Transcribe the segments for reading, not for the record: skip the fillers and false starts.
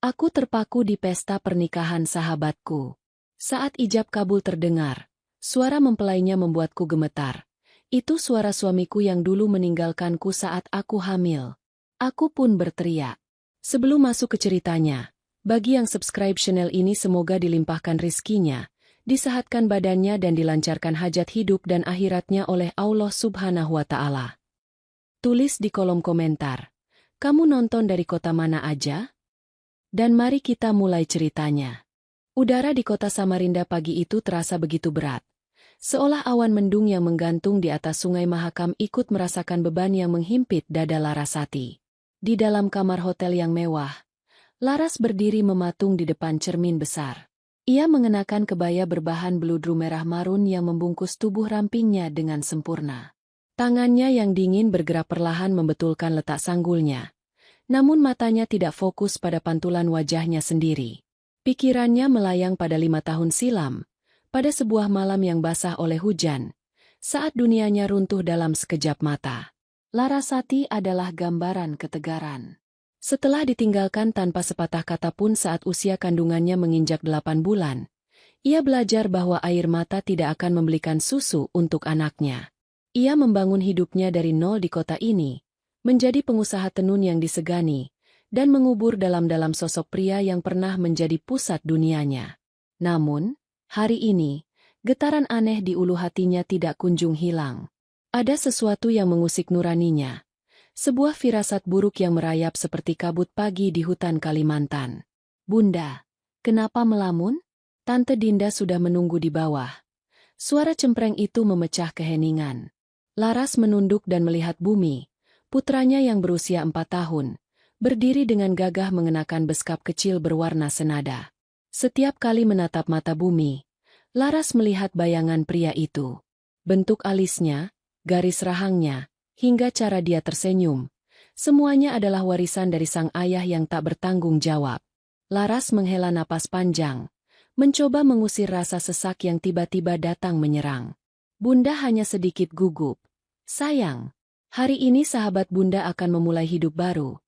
Aku terpaku di pesta pernikahan sahabatku. Saat ijab kabul terdengar, suara mempelainya membuatku gemetar. Itu suara suamiku yang dulu meninggalkanku saat aku hamil. Aku pun berteriak. Sebelum masuk ke ceritanya, bagi yang subscribe channel ini semoga dilimpahkan rizkinya, disehatkan badannya dan dilancarkan hajat hidup dan akhiratnya oleh Allah Subhanahu wa Ta'ala. Tulis di kolom komentar, kamu nonton dari kota mana aja? Dan mari kita mulai ceritanya. Udara di kota Samarinda pagi itu terasa begitu berat. Seolah awan mendung yang menggantung di atas sungai Mahakam ikut merasakan beban yang menghimpit dada Larasati. Di dalam kamar hotel yang mewah, Laras berdiri mematung di depan cermin besar. Ia mengenakan kebaya berbahan beludru merah marun yang membungkus tubuh rampingnya dengan sempurna. Tangannya yang dingin bergerak perlahan membetulkan letak sanggulnya. Namun matanya tidak fokus pada pantulan wajahnya sendiri. Pikirannya melayang pada 5 tahun silam, pada sebuah malam yang basah oleh hujan, saat dunianya runtuh dalam sekejap mata. Larasati adalah gambaran ketegaran. Setelah ditinggalkan tanpa sepatah kata pun saat usia kandungannya menginjak 8 bulan, ia belajar bahwa air mata tidak akan membelikan susu untuk anaknya. Ia membangun hidupnya dari nol di kota ini, menjadi pengusaha tenun yang disegani, dan mengubur dalam-dalam sosok pria yang pernah menjadi pusat dunianya. Namun, hari ini, getaran aneh di ulu hatinya tidak kunjung hilang. Ada sesuatu yang mengusik nuraninya. Sebuah firasat buruk yang merayap seperti kabut pagi di hutan Kalimantan. "Bunda, kenapa melamun?" Tante Dinda sudah menunggu di bawah. Suara cempreng itu memecah keheningan. Laras menunduk dan melihat Bumi, putranya yang berusia 4 tahun, berdiri dengan gagah mengenakan beskap kecil berwarna senada. Setiap kali menatap mata Bumi, Laras melihat bayangan pria itu. Bentuk alisnya, garis rahangnya, hingga cara dia tersenyum. Semuanya adalah warisan dari sang ayah yang tak bertanggung jawab. Laras menghela napas panjang, mencoba mengusir rasa sesak yang tiba-tiba datang menyerang. Bunda hanya sedikit gugup. "Sayang, hari ini sahabat Bunda akan memulai hidup baru,"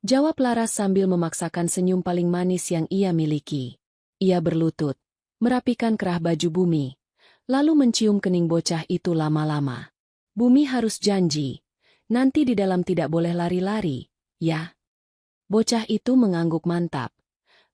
jawab Laras sambil memaksakan senyum paling manis yang ia miliki. Ia berlutut, merapikan kerah baju Bumi, lalu mencium kening bocah itu lama-lama. "Bumi harus janji, nanti di dalam tidak boleh lari-lari, ya?" Bocah itu mengangguk mantap,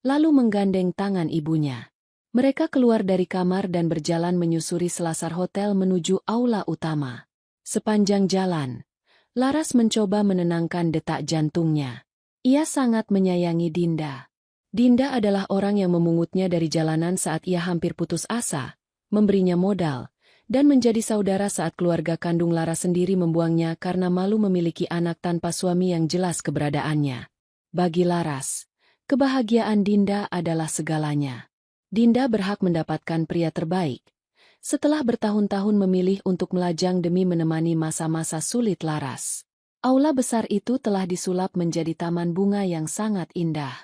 lalu menggandeng tangan ibunya. Mereka keluar dari kamar dan berjalan menyusuri selasar hotel menuju aula utama. Sepanjang jalan, Laras mencoba menenangkan detak jantungnya. Ia sangat menyayangi Dinda. Dinda adalah orang yang memungutnya dari jalanan saat ia hampir putus asa, memberinya modal, dan menjadi saudara saat keluarga kandung Laras sendiri membuangnya karena malu memiliki anak tanpa suami yang jelas keberadaannya. Bagi Laras, kebahagiaan Dinda adalah segalanya. Dinda berhak mendapatkan pria terbaik. Setelah bertahun-tahun memilih untuk melajang demi menemani masa-masa sulit Laras, aula besar itu telah disulap menjadi taman bunga yang sangat indah.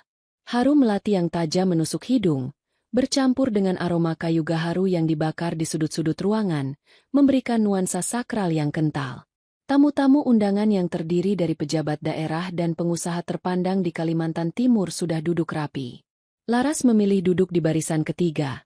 Harum melati yang tajam menusuk hidung, bercampur dengan aroma kayu gaharu yang dibakar di sudut-sudut ruangan, memberikan nuansa sakral yang kental. Tamu-tamu undangan yang terdiri dari pejabat daerah dan pengusaha terpandang di Kalimantan Timur sudah duduk rapi. Laras memilih duduk di barisan ketiga,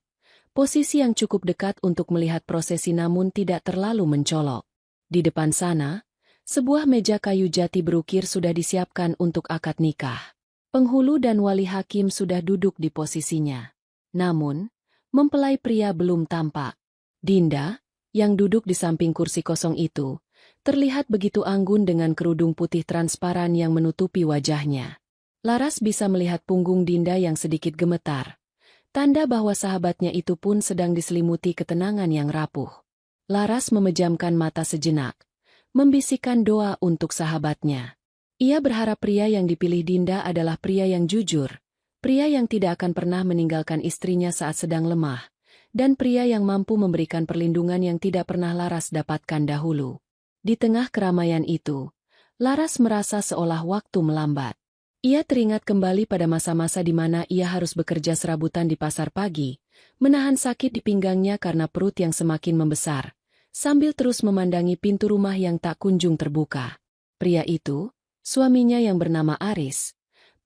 posisi yang cukup dekat untuk melihat prosesi namun tidak terlalu mencolok. Di depan sana, sebuah meja kayu jati berukir sudah disiapkan untuk akad nikah. Penghulu dan wali hakim sudah duduk di posisinya. Namun, mempelai pria belum tampak. Dinda, yang duduk di samping kursi kosong itu, terlihat begitu anggun dengan kerudung putih transparan yang menutupi wajahnya. Laras bisa melihat punggung Dinda yang sedikit gemetar, tanda bahwa sahabatnya itu pun sedang diselimuti ketenangan yang rapuh. Laras memejamkan mata sejenak, membisikkan doa untuk sahabatnya. Ia berharap pria yang dipilih Dinda adalah pria yang jujur, pria yang tidak akan pernah meninggalkan istrinya saat sedang lemah, dan pria yang mampu memberikan perlindungan yang tidak pernah Laras dapatkan dahulu. Di tengah keramaian itu, Laras merasa seolah waktu melambat. Ia teringat kembali pada masa-masa di mana ia harus bekerja serabutan di pasar pagi, menahan sakit di pinggangnya karena perut yang semakin membesar, sambil terus memandangi pintu rumah yang tak kunjung terbuka. Pria itu, suaminya yang bernama Aris,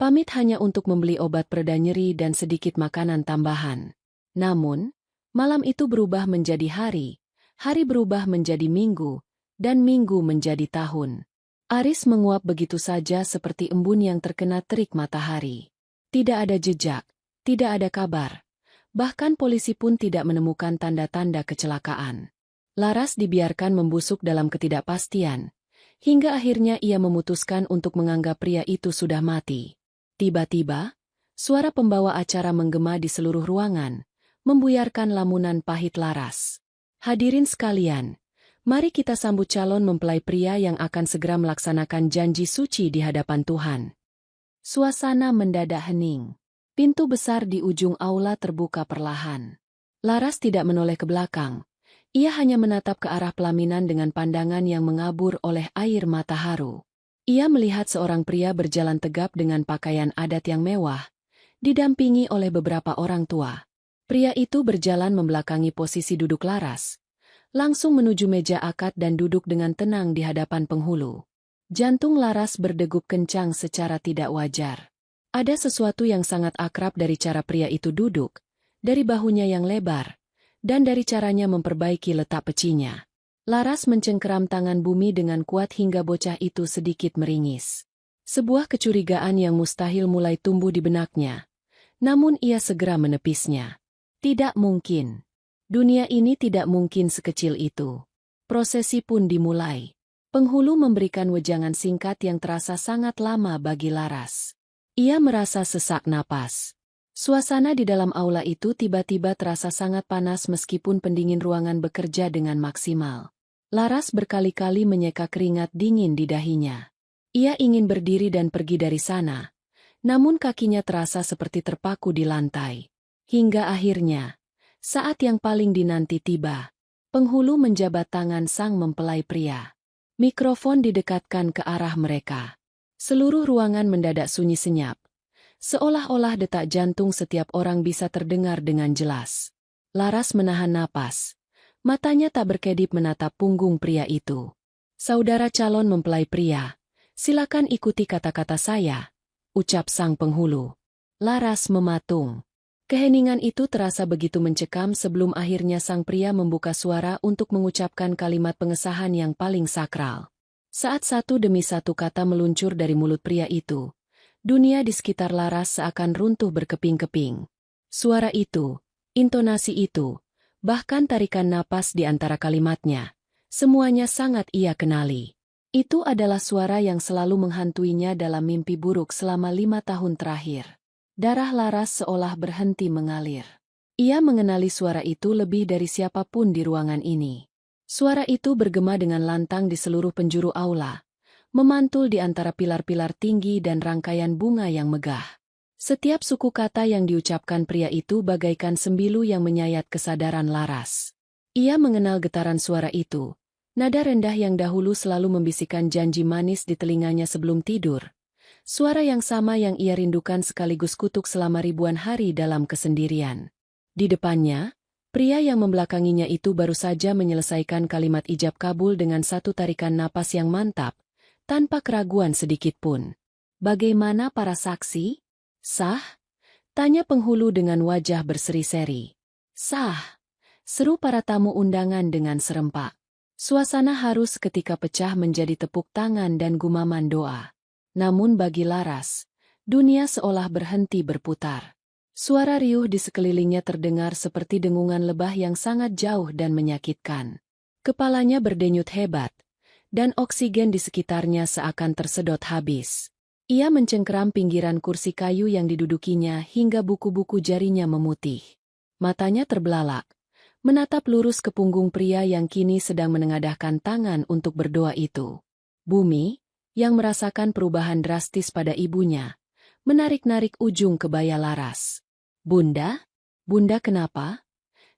Pamit hanya untuk membeli obat pereda nyeri dan sedikit makanan tambahan. Namun, malam itu berubah menjadi hari, hari berubah menjadi minggu, dan minggu menjadi tahun. Aris menguap begitu saja seperti embun yang terkena terik matahari. Tidak ada jejak, tidak ada kabar. Bahkan polisi pun tidak menemukan tanda-tanda kecelakaan. Laras dibiarkan membusuk dalam ketidakpastian, hingga akhirnya ia memutuskan untuk menganggap pria itu sudah mati. Tiba-tiba, suara pembawa acara menggema di seluruh ruangan, membuyarkan lamunan pahit Laras. Hadirin sekalian, mari kita sambut calon mempelai pria yang akan segera melaksanakan janji suci di hadapan Tuhan. Suasana mendadak hening. Pintu besar di ujung aula terbuka perlahan. Laras tidak menoleh ke belakang. Ia hanya menatap ke arah pelaminan dengan pandangan yang mengabur oleh air mata haru. Ia melihat seorang pria berjalan tegap dengan pakaian adat yang mewah, didampingi oleh beberapa orang tua. Pria itu berjalan membelakangi posisi duduk Laras, langsung menuju meja akad dan duduk dengan tenang di hadapan penghulu. Jantung Laras berdegup kencang secara tidak wajar. Ada sesuatu yang sangat akrab dari cara pria itu duduk, dari bahunya yang lebar, dan dari caranya memperbaiki letak pecinya. Laras mencengkeram tangan bumi dengan kuat hingga bocah itu sedikit meringis. Sebuah kecurigaan yang mustahil mulai tumbuh di benaknya. Namun ia segera menepisnya. Tidak mungkin. Dunia ini tidak mungkin sekecil itu. Prosesi pun dimulai. Penghulu memberikan wejangan singkat yang terasa sangat lama bagi Laras. Ia merasa sesak napas. Suasana di dalam aula itu tiba-tiba terasa sangat panas meskipun pendingin ruangan bekerja dengan maksimal. Laras berkali-kali menyeka keringat dingin di dahinya. Ia ingin berdiri dan pergi dari sana, namun kakinya terasa seperti terpaku di lantai. Hingga akhirnya, saat yang paling dinanti tiba, penghulu menjabat tangan sang mempelai pria. Mikrofon didekatkan ke arah mereka. Seluruh ruangan mendadak sunyi senyap. Seolah-olah detak jantung setiap orang bisa terdengar dengan jelas. Laras menahan napas. Matanya tak berkedip menatap punggung pria itu. Saudara calon mempelai pria, silakan ikuti kata-kata saya, ucap sang penghulu. Laras mematung. Keheningan itu terasa begitu mencekam sebelum akhirnya sang pria membuka suara untuk mengucapkan kalimat pengesahan yang paling sakral. Saat satu demi satu kata meluncur dari mulut pria itu, dunia di sekitar Laras seakan runtuh berkeping-keping. Suara itu, intonasi itu, bahkan tarikan napas di antara kalimatnya, semuanya sangat ia kenali. Itu adalah suara yang selalu menghantuinya dalam mimpi buruk selama 5 tahun terakhir. Darah Laras seolah berhenti mengalir. Ia mengenali suara itu lebih dari siapapun di ruangan ini. Suara itu bergema dengan lantang di seluruh penjuru aula, memantul di antara pilar-pilar tinggi dan rangkaian bunga yang megah. Setiap suku kata yang diucapkan pria itu bagaikan sembilu yang menyayat kesadaran Laras. Ia mengenal getaran suara itu, nada rendah yang dahulu selalu membisikkan janji manis di telinganya sebelum tidur. Suara yang sama yang ia rindukan sekaligus kutuk selama ribuan hari dalam kesendirian. Di depannya, pria yang membelakanginya itu baru saja menyelesaikan kalimat ijab kabul dengan satu tarikan napas yang mantap, tanpa keraguan sedikitpun. Bagaimana para saksi? Sah? Tanya penghulu dengan wajah berseri-seri. Sah, seru para tamu undangan dengan serempak. Suasana haru seketika pecah menjadi tepuk tangan dan gumaman doa. Namun bagi Laras, dunia seolah berhenti berputar. Suara riuh di sekelilingnya terdengar seperti dengungan lebah yang sangat jauh dan menyakitkan. Kepalanya berdenyut hebat, dan oksigen di sekitarnya seakan tersedot habis. Ia mencengkeram pinggiran kursi kayu yang didudukinya hingga buku-buku jarinya memutih. Matanya terbelalak, menatap lurus ke punggung pria yang kini sedang menengadahkan tangan untuk berdoa itu. Bumi, yang merasakan perubahan drastis pada ibunya, menarik-narik ujung kebaya Laras. Bunda? Bunda kenapa?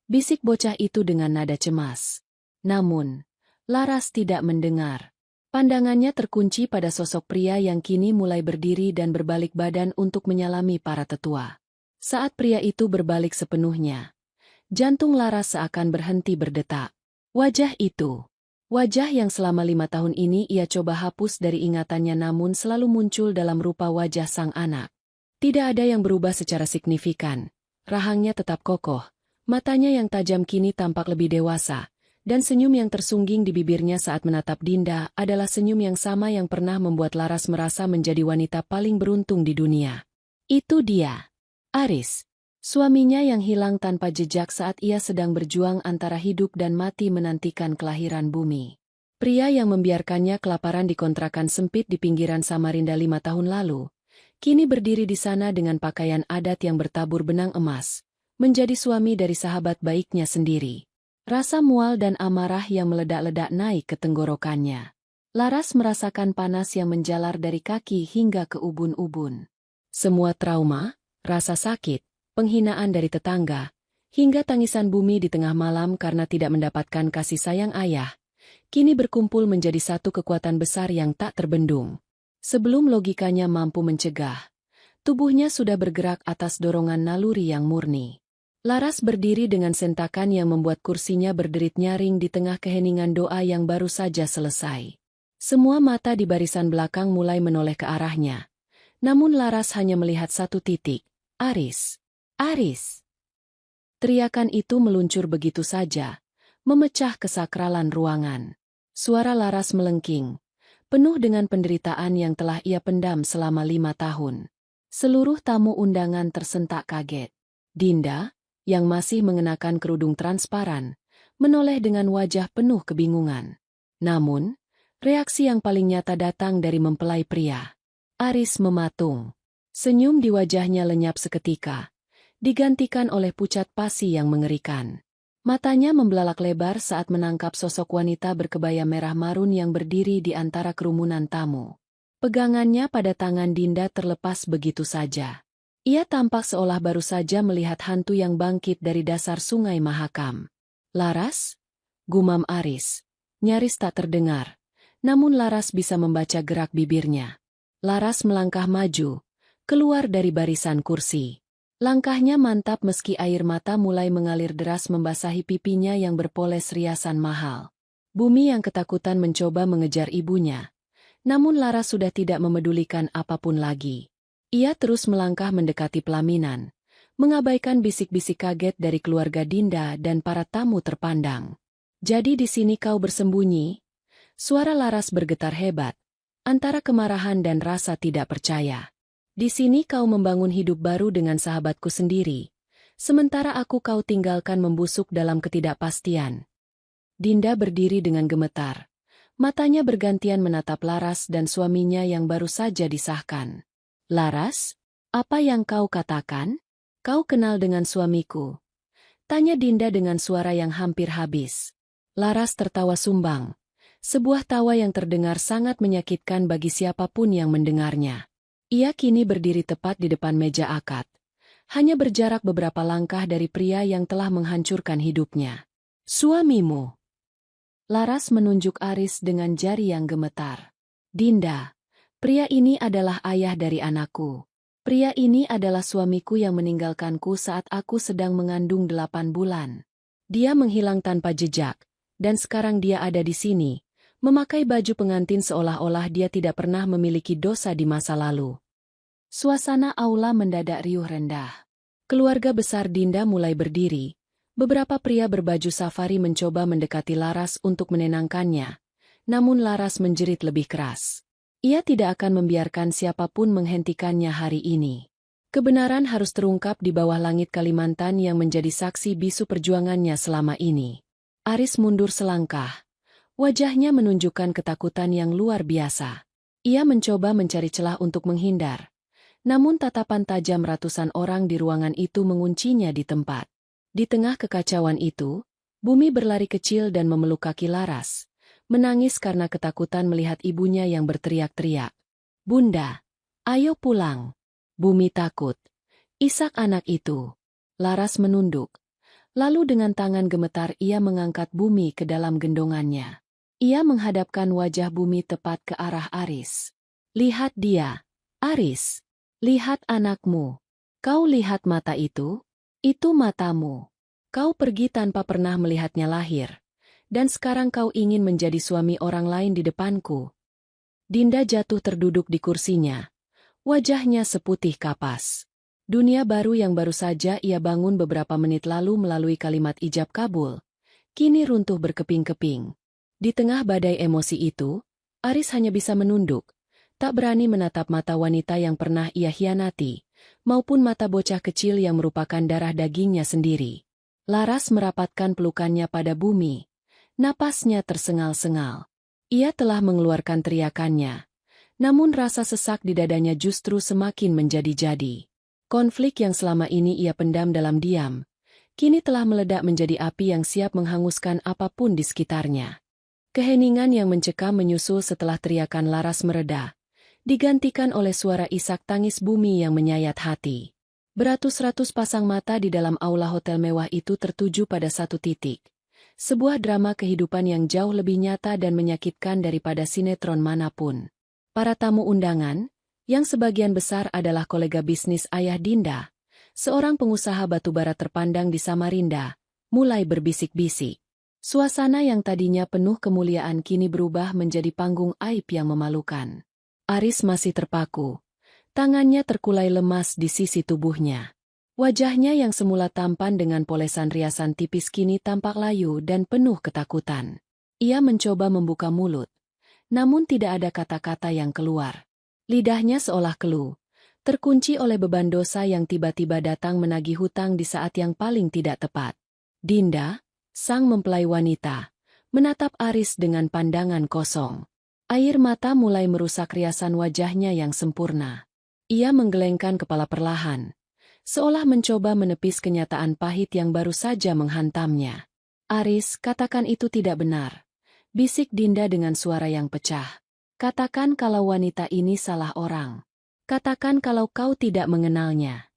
Bisik bocah itu dengan nada cemas. Namun, Laras tidak mendengar. Pandangannya terkunci pada sosok pria yang kini mulai berdiri dan berbalik badan untuk menyalami para tetua. Saat pria itu berbalik sepenuhnya, jantung Laras seakan berhenti berdetak. Wajah itu, wajah yang selama 5 tahun ini ia coba hapus dari ingatannya namun selalu muncul dalam rupa wajah sang anak. Tidak ada yang berubah secara signifikan. Rahangnya tetap kokoh, matanya yang tajam kini tampak lebih dewasa, dan senyum yang tersungging di bibirnya saat menatap Dinda adalah senyum yang sama yang pernah membuat Laras merasa menjadi wanita paling beruntung di dunia. Itu dia, Aris, suaminya yang hilang tanpa jejak saat ia sedang berjuang antara hidup dan mati menantikan kelahiran bumi. Pria yang membiarkannya kelaparan di kontrakan sempit di pinggiran Samarinda 5 tahun lalu, kini berdiri di sana dengan pakaian adat yang bertabur benang emas, menjadi suami dari sahabat baiknya sendiri. Rasa mual dan amarah yang meledak-ledak naik ke tenggorokannya. Laras merasakan panas yang menjalar dari kaki hingga ke ubun-ubun. Semua trauma, rasa sakit, penghinaan dari tetangga, hingga tangisan bumi di tengah malam karena tidak mendapatkan kasih sayang ayah, kini berkumpul menjadi satu kekuatan besar yang tak terbendung. Sebelum logikanya mampu mencegah, tubuhnya sudah bergerak atas dorongan naluri yang murni. Laras berdiri dengan sentakan yang membuat kursinya berderit nyaring di tengah keheningan doa yang baru saja selesai. Semua mata di barisan belakang mulai menoleh ke arahnya. Namun Laras hanya melihat satu titik. Aris. Aris. Teriakan itu meluncur begitu saja, memecah kesakralan ruangan. Suara Laras melengking, penuh dengan penderitaan yang telah ia pendam selama 5 tahun. Seluruh tamu undangan tersentak kaget. Dinda, yang masih mengenakan kerudung transparan, menoleh dengan wajah penuh kebingungan. Namun, reaksi yang paling nyata datang dari mempelai pria. Aris mematung. Senyum di wajahnya lenyap seketika, digantikan oleh pucat pasi yang mengerikan. Matanya membelalak lebar saat menangkap sosok wanita berkebaya merah marun yang berdiri di antara kerumunan tamu. Pegangannya pada tangan Dinda terlepas begitu saja. Ia tampak seolah baru saja melihat hantu yang bangkit dari dasar sungai Mahakam. Laras? Gumam Aris. Nyaris tak terdengar. Namun Laras bisa membaca gerak bibirnya. Laras melangkah maju, keluar dari barisan kursi. Langkahnya mantap meski air mata mulai mengalir deras membasahi pipinya yang berpoles riasan mahal. Bumi yang ketakutan mencoba mengejar ibunya. Namun Laras sudah tidak memedulikan apapun lagi. Ia terus melangkah mendekati pelaminan, mengabaikan bisik-bisik kaget dari keluarga Dinda dan para tamu terpandang. Jadi di sini kau bersembunyi? Suara Laras bergetar hebat, antara kemarahan dan rasa tidak percaya. Di sini kau membangun hidup baru dengan sahabatku sendiri, sementara aku kau tinggalkan membusuk dalam ketidakpastian. Dinda berdiri dengan gemetar. Matanya bergantian menatap Laras dan suaminya yang baru saja disahkan. Laras, apa yang kau katakan? Kau kenal dengan suamiku? Tanya Dinda dengan suara yang hampir habis. Laras tertawa sumbang. Sebuah tawa yang terdengar sangat menyakitkan bagi siapapun yang mendengarnya. Ia kini berdiri tepat di depan meja akad. Hanya berjarak beberapa langkah dari pria yang telah menghancurkan hidupnya. Suamimu. Laras menunjuk Aris dengan jari yang gemetar. Dinda, pria ini adalah ayah dari anakku. Pria ini adalah suamiku yang meninggalkanku saat aku sedang mengandung 8 bulan. Dia menghilang tanpa jejak, dan sekarang dia ada di sini, memakai baju pengantin seolah-olah dia tidak pernah memiliki dosa di masa lalu. Suasana aula mendadak riuh rendah. Keluarga besar Dinda mulai berdiri. Beberapa pria berbaju safari mencoba mendekati Laras untuk menenangkannya. Namun Laras menjerit lebih keras. Ia tidak akan membiarkan siapapun menghentikannya hari ini. Kebenaran harus terungkap di bawah langit Kalimantan yang menjadi saksi bisu perjuangannya selama ini. Aris mundur selangkah. Wajahnya menunjukkan ketakutan yang luar biasa. Ia mencoba mencari celah untuk menghindar. Namun tatapan tajam ratusan orang di ruangan itu menguncinya di tempat. Di tengah kekacauan itu, Bumi berlari kecil dan memeluk kaki Laras, menangis karena ketakutan melihat ibunya yang berteriak-teriak. Bunda, ayo pulang. Bumi takut. Isak anak itu. Laras menunduk. Lalu dengan tangan gemetar ia mengangkat Bumi ke dalam gendongannya. Ia menghadapkan wajah Bumi tepat ke arah Aris. Lihat dia, Aris. Lihat anakmu. Kau lihat mata itu? Itu matamu. Kau pergi tanpa pernah melihatnya lahir. Dan sekarang kau ingin menjadi suami orang lain di depanku. Dinda jatuh terduduk di kursinya. Wajahnya seputih kapas. Dunia baru yang baru saja ia bangun beberapa menit lalu melalui kalimat ijab kabul, kini runtuh berkeping-keping. Di tengah badai emosi itu, Aris hanya bisa menunduk, tak berani menatap mata wanita yang pernah ia hianati, maupun mata bocah kecil yang merupakan darah dagingnya sendiri. Laras merapatkan pelukannya pada bumi. Napasnya tersengal-sengal. Ia telah mengeluarkan teriakannya. Namun rasa sesak di dadanya justru semakin menjadi-jadi. Konflik yang selama ini ia pendam dalam diam, kini telah meledak menjadi api yang siap menghanguskan apapun di sekitarnya. Keheningan yang mencekam menyusul setelah teriakan Laras mereda, digantikan oleh suara isak tangis bumi yang menyayat hati. Beratus-ratus pasang mata di dalam aula hotel mewah itu tertuju pada satu titik. Sebuah drama kehidupan yang jauh lebih nyata dan menyakitkan daripada sinetron manapun. Para tamu undangan, yang sebagian besar adalah kolega bisnis ayah Dinda, seorang pengusaha batubara terpandang di Samarinda, mulai berbisik-bisik. Suasana yang tadinya penuh kemuliaan kini berubah menjadi panggung aib yang memalukan. Aris masih terpaku. Tangannya terkulai lemas di sisi tubuhnya. Wajahnya yang semula tampan dengan polesan riasan tipis kini tampak layu dan penuh ketakutan. Ia mencoba membuka mulut, namun tidak ada kata-kata yang keluar. Lidahnya seolah keluh, terkunci oleh beban dosa yang tiba-tiba datang menagih hutang di saat yang paling tidak tepat. Dinda, sang mempelai wanita, menatap Aris dengan pandangan kosong. Air mata mulai merusak riasan wajahnya yang sempurna. Ia menggelengkan kepala perlahan, seolah mencoba menepis kenyataan pahit yang baru saja menghantamnya. Aris, katakan itu tidak benar. Bisik Dinda dengan suara yang pecah. Katakan kalau wanita ini salah orang. Katakan kalau kau tidak mengenalnya.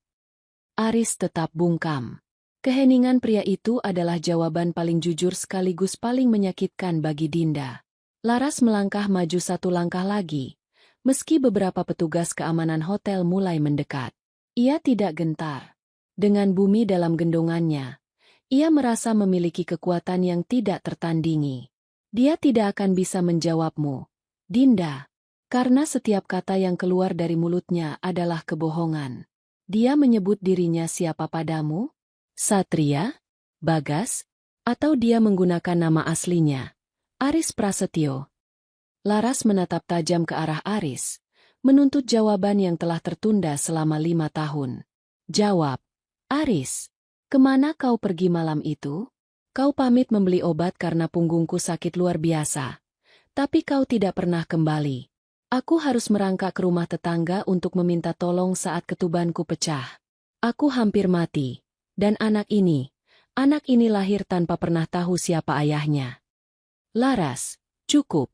Aris tetap bungkam. Keheningan pria itu adalah jawaban paling jujur sekaligus paling menyakitkan bagi Dinda. Laras melangkah maju satu langkah lagi, meski beberapa petugas keamanan hotel mulai mendekat. Ia tidak gentar. Dengan bumi dalam gendongannya, ia merasa memiliki kekuatan yang tidak tertandingi. Dia tidak akan bisa menjawabmu, Dinda, karena setiap kata yang keluar dari mulutnya adalah kebohongan. Dia menyebut dirinya siapa padamu? Satria? Bagas? Atau dia menggunakan nama aslinya? Aris Prasetyo. Laras menatap tajam ke arah Aris, menuntut jawaban yang telah tertunda selama 5 tahun. Jawab, Aris, kemana kau pergi malam itu? Kau pamit membeli obat karena punggungku sakit luar biasa. Tapi kau tidak pernah kembali. Aku harus merangkak ke rumah tetangga untuk meminta tolong saat ketubanku pecah. Aku hampir mati. Dan anak ini lahir tanpa pernah tahu siapa ayahnya. Laras, cukup.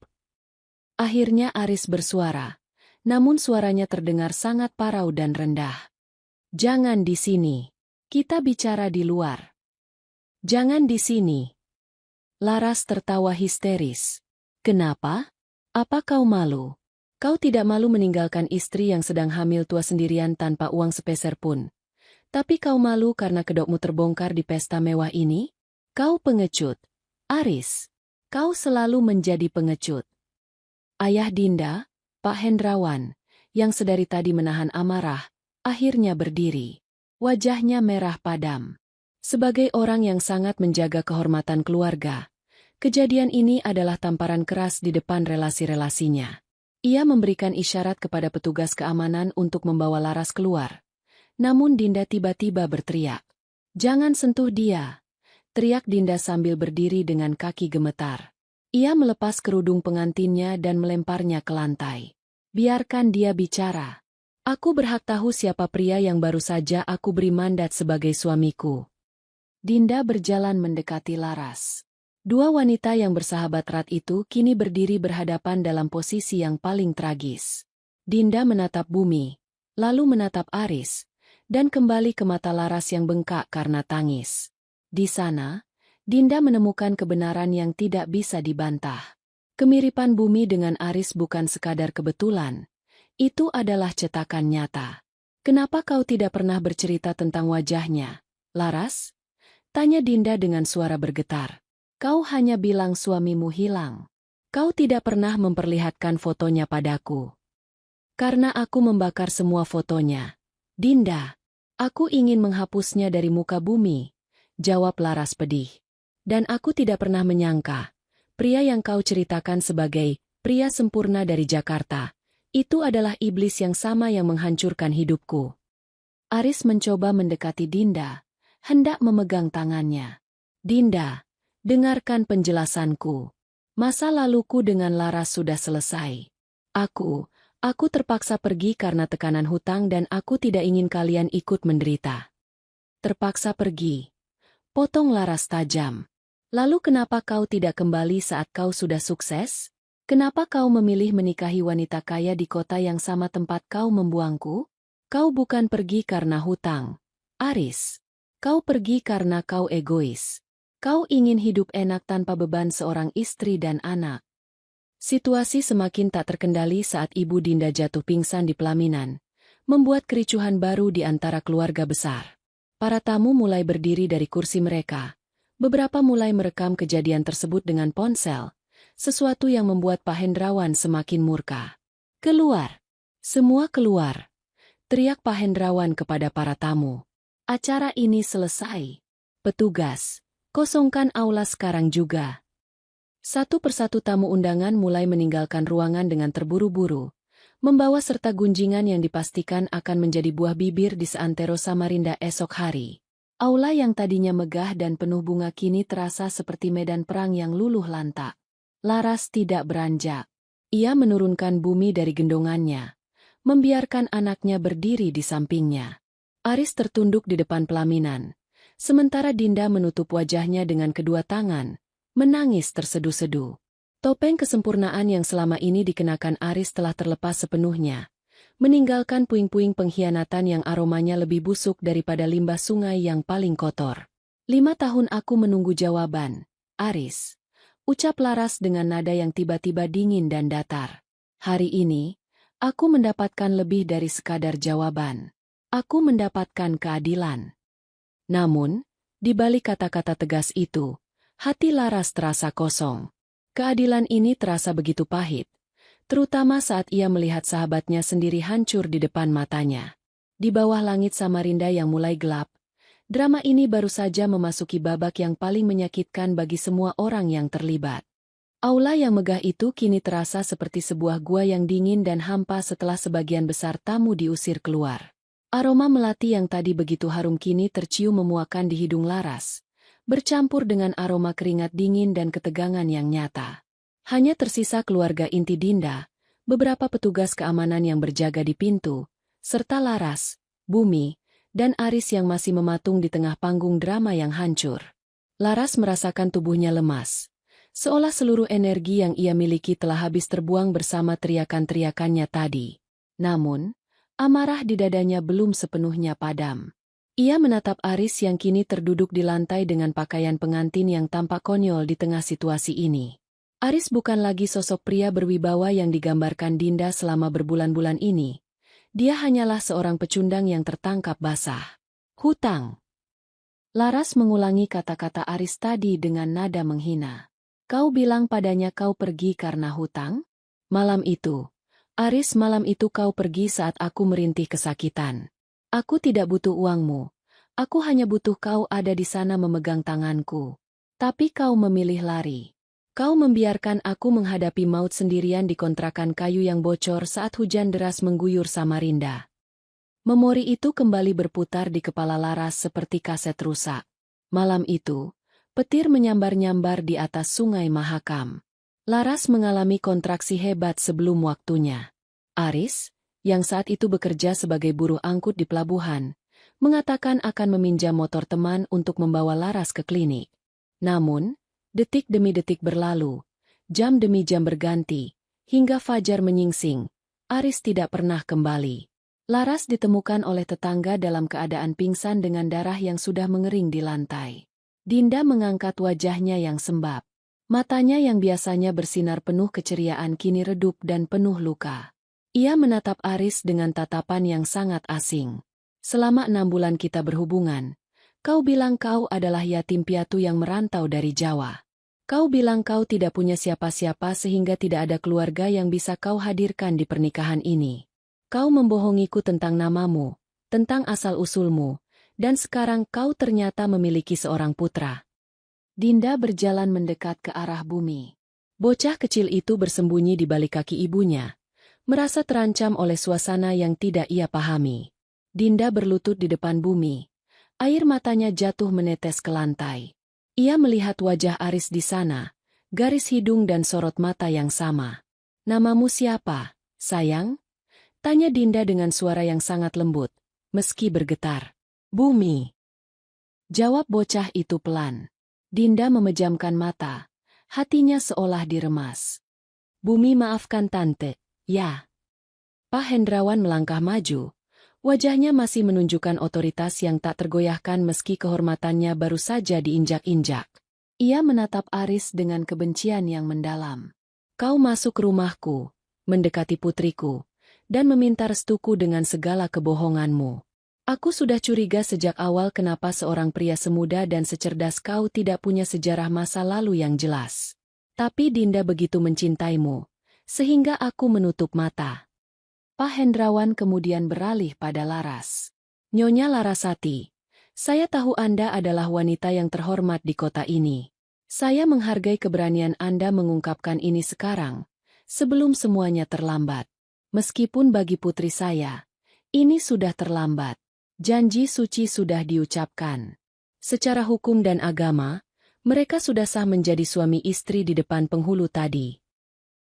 Akhirnya Aris bersuara, namun suaranya terdengar sangat parau dan rendah. Jangan di sini. Kita bicara di luar. Jangan di sini. Laras tertawa histeris. Kenapa? Apa kau malu? Kau tidak malu meninggalkan istri yang sedang hamil tua sendirian tanpa uang sepeser pun. Tapi kau malu karena kedokmu terbongkar di pesta mewah ini? Kau pengecut. Aris, kau selalu menjadi pengecut. Ayah Dinda, Pak Hendrawan, yang sedari tadi menahan amarah, akhirnya berdiri. Wajahnya merah padam. Sebagai orang yang sangat menjaga kehormatan keluarga, kejadian ini adalah tamparan keras di depan relasi-relasinya. Ia memberikan isyarat kepada petugas keamanan untuk membawa Laras keluar. Namun Dinda tiba-tiba berteriak. Jangan sentuh dia. Teriak Dinda sambil berdiri dengan kaki gemetar. Ia melepas kerudung pengantinnya dan melemparnya ke lantai. Biarkan dia bicara. Aku berhak tahu siapa pria yang baru saja aku beri mandat sebagai suamiku. Dinda berjalan mendekati Laras. Dua wanita yang bersahabat erat itu kini berdiri berhadapan dalam posisi yang paling tragis. Dinda menatap bumi, lalu menatap Aris, dan kembali ke mata Laras yang bengkak karena tangis. Di sana, Dinda menemukan kebenaran yang tidak bisa dibantah. Kemiripan bumi dengan Aris bukan sekadar kebetulan. Itu adalah cetakan nyata. Kenapa kau tidak pernah bercerita tentang wajahnya, Laras? Tanya Dinda dengan suara bergetar. Kau hanya bilang suamimu hilang. Kau tidak pernah memperlihatkan fotonya padaku. Karena aku membakar semua fotonya. Dinda, aku ingin menghapusnya dari muka bumi, jawab Laras pedih. Dan aku tidak pernah menyangka, pria yang kau ceritakan sebagai pria sempurna dari Jakarta, itu adalah iblis yang sama yang menghancurkan hidupku. Aris mencoba mendekati Dinda, hendak memegang tangannya. Dinda, dengarkan penjelasanku. Masa laluku dengan Laras sudah selesai. Aku terpaksa pergi karena tekanan hutang dan aku tidak ingin kalian ikut menderita. Terpaksa pergi. Potong Laras tajam. Lalu kenapa kau tidak kembali saat kau sudah sukses? Kenapa kau memilih menikahi wanita kaya di kota yang sama tempat kau membuangku? Kau bukan pergi karena hutang, Aris. Kau pergi karena kau egois. Kau ingin hidup enak tanpa beban seorang istri dan anak. Situasi semakin tak terkendali saat Ibu Dinda jatuh pingsan di pelaminan, membuat kericuhan baru di antara keluarga besar. Para tamu mulai berdiri dari kursi mereka. Beberapa mulai merekam kejadian tersebut dengan ponsel, sesuatu yang membuat Pak Hendrawan semakin murka. Keluar! Semua keluar! Teriak Pak Hendrawan kepada para tamu. Acara ini selesai. Petugas, kosongkan aula sekarang juga. Satu persatu tamu undangan mulai meninggalkan ruangan dengan terburu-buru, membawa serta gunjingan yang dipastikan akan menjadi buah bibir di seantero Samarinda esok hari. Aula yang tadinya megah dan penuh bunga kini terasa seperti medan perang yang luluh lantak. Laras tidak beranjak. Ia menurunkan bumi dari gendongannya, membiarkan anaknya berdiri di sampingnya. Aris tertunduk di depan pelaminan, sementara Dinda menutup wajahnya dengan kedua tangan, menangis terseduh-seduh. Topeng kesempurnaan yang selama ini dikenakan Aris telah terlepas sepenuhnya, meninggalkan puing-puing pengkhianatan yang aromanya lebih busuk daripada limbah sungai yang paling kotor. 5 tahun aku menunggu jawaban, Aris. Ucap Laras dengan nada yang tiba-tiba dingin dan datar. Hari ini, aku mendapatkan lebih dari sekadar jawaban. Aku mendapatkan keadilan. Namun, di balik kata-kata tegas itu, hati Laras terasa kosong. Keadilan ini terasa begitu pahit, terutama saat ia melihat sahabatnya sendiri hancur di depan matanya. Di bawah langit Samarinda yang mulai gelap, drama ini baru saja memasuki babak yang paling menyakitkan bagi semua orang yang terlibat. Aula yang megah itu kini terasa seperti sebuah gua yang dingin dan hampa setelah sebagian besar tamu diusir keluar. Aroma melati yang tadi begitu harum kini tercium memuakan di hidung Laras, bercampur dengan aroma keringat dingin dan ketegangan yang nyata. Hanya tersisa keluarga inti Dinda, beberapa petugas keamanan yang berjaga di pintu, serta Laras, Bumi, dan Aris yang masih mematung di tengah panggung drama yang hancur. Laras merasakan tubuhnya lemas, seolah seluruh energi yang ia miliki telah habis terbuang bersama teriakan-teriakannya tadi. Namun, amarah di dadanya belum sepenuhnya padam. Ia menatap Aris yang kini terduduk di lantai dengan pakaian pengantin yang tampak konyol di tengah situasi ini. Aris bukan lagi sosok pria berwibawa yang digambarkan Dinda selama berbulan-bulan ini. Dia hanyalah seorang pecundang yang tertangkap basah. Hutang. Laras mengulangi kata-kata Aris tadi dengan nada menghina. Kau bilang padanya kau pergi karena hutang? Malam itu, Aris, malam itu kau pergi saat aku merintih kesakitan. Aku tidak butuh uangmu. Aku hanya butuh kau ada di sana memegang tanganku. Tapi kau memilih lari. Kau membiarkan aku menghadapi maut sendirian di kontrakan kayu yang bocor saat hujan deras mengguyur Samarinda. Memori itu kembali berputar di kepala Laras seperti kaset rusak. Malam itu, petir menyambar-nyambar di atas Sungai Mahakam. Laras mengalami kontraksi hebat sebelum waktunya. Aris, yang saat itu bekerja sebagai buruh angkut di pelabuhan, mengatakan akan meminjam motor teman untuk membawa Laras ke klinik. Namun, detik demi detik berlalu, jam demi jam berganti, hingga fajar menyingsing, Aris tidak pernah kembali. Laras ditemukan oleh tetangga dalam keadaan pingsan dengan darah yang sudah mengering di lantai. Dinda mengangkat wajahnya yang sembab. Matanya yang biasanya bersinar penuh keceriaan kini redup dan penuh luka. Ia menatap Aris dengan tatapan yang sangat asing. Selama 6 bulan kita berhubungan, kau bilang kau adalah yatim piatu yang merantau dari Jawa. Kau bilang kau tidak punya siapa-siapa sehingga tidak ada keluarga yang bisa kau hadirkan di pernikahan ini. Kau membohongiku tentang namamu, tentang asal-usulmu, dan sekarang kau ternyata memiliki seorang putra. Dinda berjalan mendekat ke arah Bumi. Bocah kecil itu bersembunyi di balik kaki ibunya, merasa terancam oleh suasana yang tidak ia pahami. Dinda berlutut di depan Bumi. Air matanya jatuh menetes ke lantai. Ia melihat wajah Aris di sana, garis hidung dan sorot mata yang sama. Namamu siapa, sayang? Tanya Dinda dengan suara yang sangat lembut, meski bergetar. Bumi. Jawab bocah itu pelan. Dinda memejamkan mata, hatinya seolah diremas. Bumi, maafkan tante, ya. Pak Hendrawan melangkah maju. Wajahnya masih menunjukkan otoritas yang tak tergoyahkan meski kehormatannya baru saja diinjak-injak. Ia menatap Aris dengan kebencian yang mendalam. Kau masuk rumahku, mendekati putriku, dan meminta restuku dengan segala kebohonganmu. Aku sudah curiga sejak awal kenapa seorang pria semuda dan secerdas kau tidak punya sejarah masa lalu yang jelas. Tapi Dinda begitu mencintaimu, sehingga aku menutup mata. Pak Hendrawan kemudian beralih pada Laras. Nyonya Larasati, saya tahu Anda adalah wanita yang terhormat di kota ini. Saya menghargai keberanian Anda mengungkapkan ini sekarang, sebelum semuanya terlambat. Meskipun bagi putri saya, ini sudah terlambat. Janji suci sudah diucapkan. Secara hukum dan agama, mereka sudah sah menjadi suami istri di depan penghulu tadi.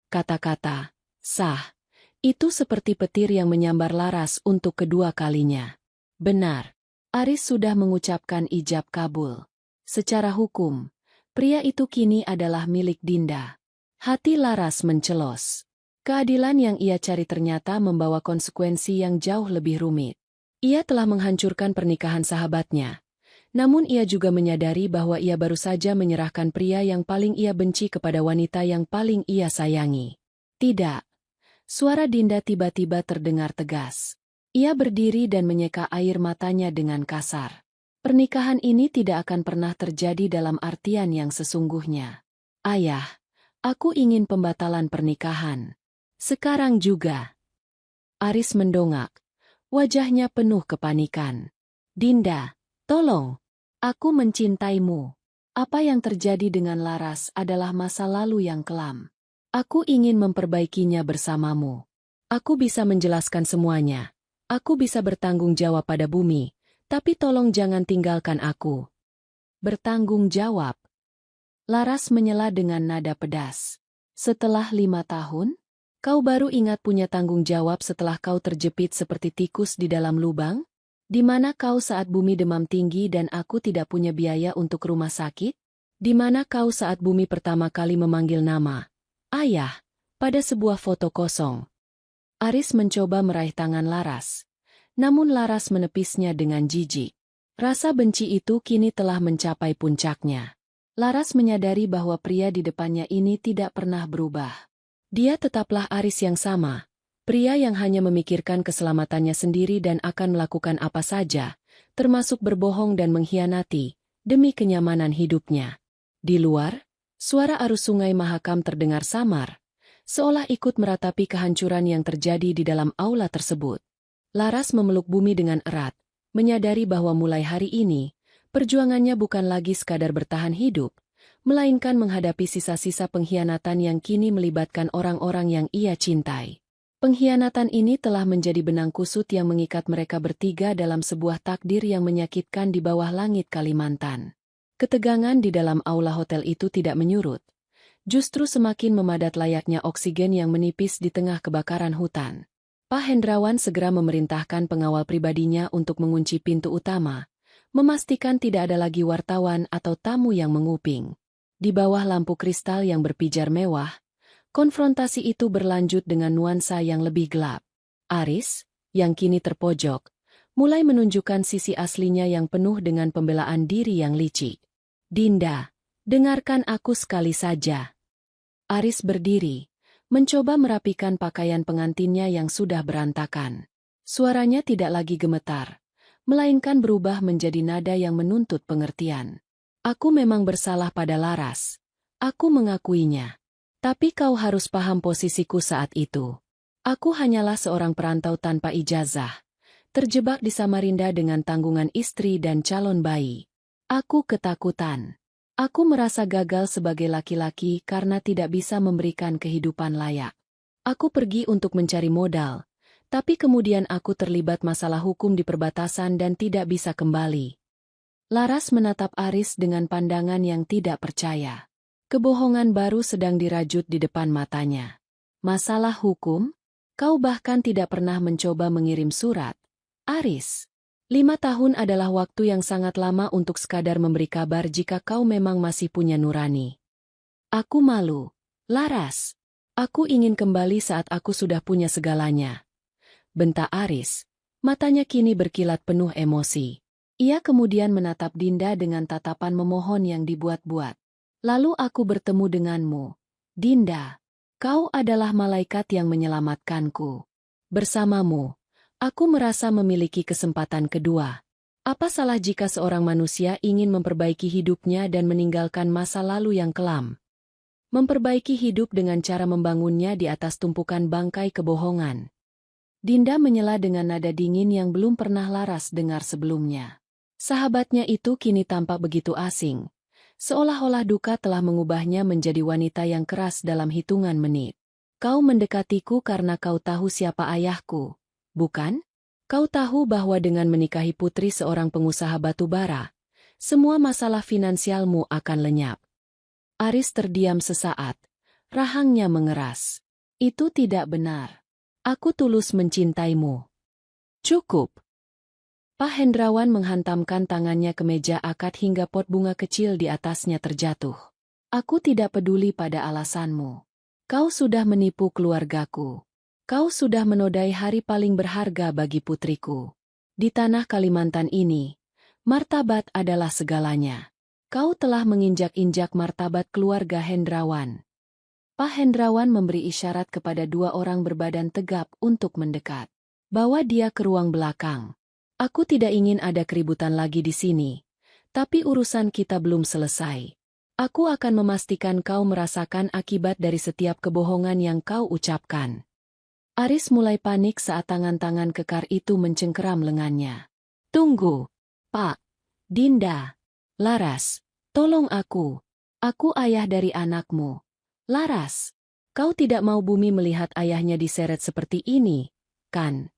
Kata-kata, sah, itu seperti petir yang menyambar Laras untuk kedua kalinya. Benar, Aris sudah mengucapkan ijab kabul. Secara hukum, pria itu kini adalah milik Dinda. Hati Laras mencelos. Keadilan yang ia cari ternyata membawa konsekuensi yang jauh lebih rumit. Ia telah menghancurkan pernikahan sahabatnya. Namun ia juga menyadari bahwa ia baru saja menyerahkan pria yang paling ia benci kepada wanita yang paling ia sayangi. Tidak. Suara Dinda tiba-tiba terdengar tegas. Ia berdiri dan menyeka air matanya dengan kasar. Pernikahan ini tidak akan pernah terjadi dalam artian yang sesungguhnya. Ayah, aku ingin pembatalan pernikahan. Sekarang juga. Aris mendongak. Wajahnya penuh kepanikan. Dinda, tolong. Aku mencintaimu. Apa yang terjadi dengan Laras adalah masa lalu yang kelam. Aku ingin memperbaikinya bersamamu. Aku bisa menjelaskan semuanya. Aku bisa bertanggung jawab pada Bumi, tapi tolong jangan tinggalkan aku. Bertanggung jawab. Laras menyela dengan nada pedas. Setelah 5 tahun? Kau baru ingat punya tanggung jawab setelah kau terjepit seperti tikus di dalam lubang? Di mana kau saat Bumi demam tinggi dan aku tidak punya biaya untuk rumah sakit? Di mana kau saat Bumi pertama kali memanggil nama Ayah, pada sebuah foto kosong? Aris mencoba meraih tangan Laras. Namun Laras menepisnya dengan jijik. Rasa benci itu kini telah mencapai puncaknya. Laras menyadari bahwa pria di depannya ini tidak pernah berubah. Dia tetaplah Aris yang sama, pria yang hanya memikirkan keselamatannya sendiri dan akan melakukan apa saja, termasuk berbohong dan mengkhianati, demi kenyamanan hidupnya. Di luar, suara arus sungai Mahakam terdengar samar, seolah ikut meratapi kehancuran yang terjadi di dalam aula tersebut. Laras memeluk Bumi dengan erat, menyadari bahwa mulai hari ini, perjuangannya bukan lagi sekadar bertahan hidup, melainkan menghadapi sisa-sisa pengkhianatan yang kini melibatkan orang-orang yang ia cintai. Pengkhianatan ini telah menjadi benang kusut yang mengikat mereka bertiga dalam sebuah takdir yang menyakitkan di bawah langit Kalimantan. Ketegangan di dalam aula hotel itu tidak menyurut. Justru semakin memadat layaknya oksigen yang menipis di tengah kebakaran hutan. Pak Hendrawan segera memerintahkan pengawal pribadinya untuk mengunci pintu utama, memastikan tidak ada lagi wartawan atau tamu yang menguping. Di bawah lampu kristal yang berpijar mewah, konfrontasi itu berlanjut dengan nuansa yang lebih gelap. Aris, yang kini terpojok, mulai menunjukkan sisi aslinya yang penuh dengan pembelaan diri yang licik. Dinda, dengarkan aku sekali saja. Aris berdiri, mencoba merapikan pakaian pengantinnya yang sudah berantakan. Suaranya tidak lagi gemetar, melainkan berubah menjadi nada yang menuntut pengertian. Aku memang bersalah pada Laras. Aku mengakuinya. Tapi kau harus paham posisiku saat itu. Aku hanyalah seorang perantau tanpa ijazah, terjebak di Samarinda dengan tanggungan istri dan calon bayi. Aku ketakutan. Aku merasa gagal sebagai laki-laki karena tidak bisa memberikan kehidupan layak. Aku pergi untuk mencari modal, tapi kemudian aku terlibat masalah hukum di perbatasan dan tidak bisa kembali. Laras menatap Aris dengan pandangan yang tidak percaya. Kebohongan baru sedang dirajut di depan matanya. Masalah hukum? Kau bahkan tidak pernah mencoba mengirim surat. Aris, 5 tahun adalah waktu yang sangat lama untuk sekadar memberi kabar jika kau memang masih punya nurani. Aku malu. Laras, aku ingin kembali saat aku sudah punya segalanya. Bentak Aris. Matanya kini berkilat penuh emosi. Ia kemudian menatap Dinda dengan tatapan memohon yang dibuat-buat. Lalu aku bertemu denganmu. Dinda, kau adalah malaikat yang menyelamatkanku. Bersamamu, aku merasa memiliki kesempatan kedua. Apa salah jika seorang manusia ingin memperbaiki hidupnya dan meninggalkan masa lalu yang kelam? Memperbaiki hidup dengan cara membangunnya di atas tumpukan bangkai kebohongan. Dinda menyela dengan nada dingin yang belum pernah Laras dengar sebelumnya. Sahabatnya itu kini tampak begitu asing, seolah-olah duka telah mengubahnya menjadi wanita yang keras dalam hitungan menit. Kau mendekatiku karena kau tahu siapa ayahku, bukan? Kau tahu bahwa dengan menikahi putri seorang pengusaha batu bara, semua masalah finansialmu akan lenyap. Aris terdiam sesaat, rahangnya mengeras. Itu tidak benar. Aku tulus mencintaimu. Cukup. Pak Hendrawan menghantamkan tangannya ke meja akad hingga pot bunga kecil di atasnya terjatuh. Aku tidak peduli pada alasanmu. Kau sudah menipu keluargaku. Kau sudah menodai hari paling berharga bagi putriku. Di tanah Kalimantan ini, martabat adalah segalanya. Kau telah menginjak-injak martabat keluarga Hendrawan. Pak Hendrawan memberi isyarat kepada 2 orang berbadan tegap untuk mendekat. Bawa dia ke ruang belakang. Aku tidak ingin ada keributan lagi di sini, tapi urusan kita belum selesai. Aku akan memastikan kau merasakan akibat dari setiap kebohongan yang kau ucapkan. Aris mulai panik saat tangan-tangan kekar itu mencengkeram lengannya. Tunggu, Pak. Dinda. Laras, tolong aku. Aku ayah dari anakmu. Laras, kau tidak mau bumi melihat ayahnya diseret seperti ini, kan?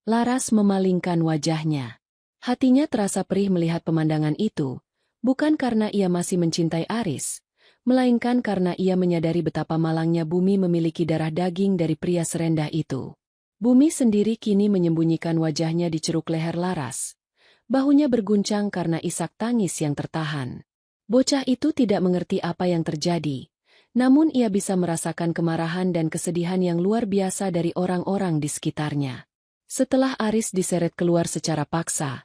Laras memalingkan wajahnya. Hatinya terasa perih melihat pemandangan itu, bukan karena ia masih mencintai Aris, melainkan karena ia menyadari betapa malangnya bumi memiliki darah daging dari pria serendah itu. Bumi sendiri kini menyembunyikan wajahnya di ceruk leher Laras. Bahunya berguncang karena isak tangis yang tertahan. Bocah itu tidak mengerti apa yang terjadi, namun ia bisa merasakan kemarahan dan kesedihan yang luar biasa dari orang-orang di sekitarnya. Setelah Aris diseret keluar secara paksa,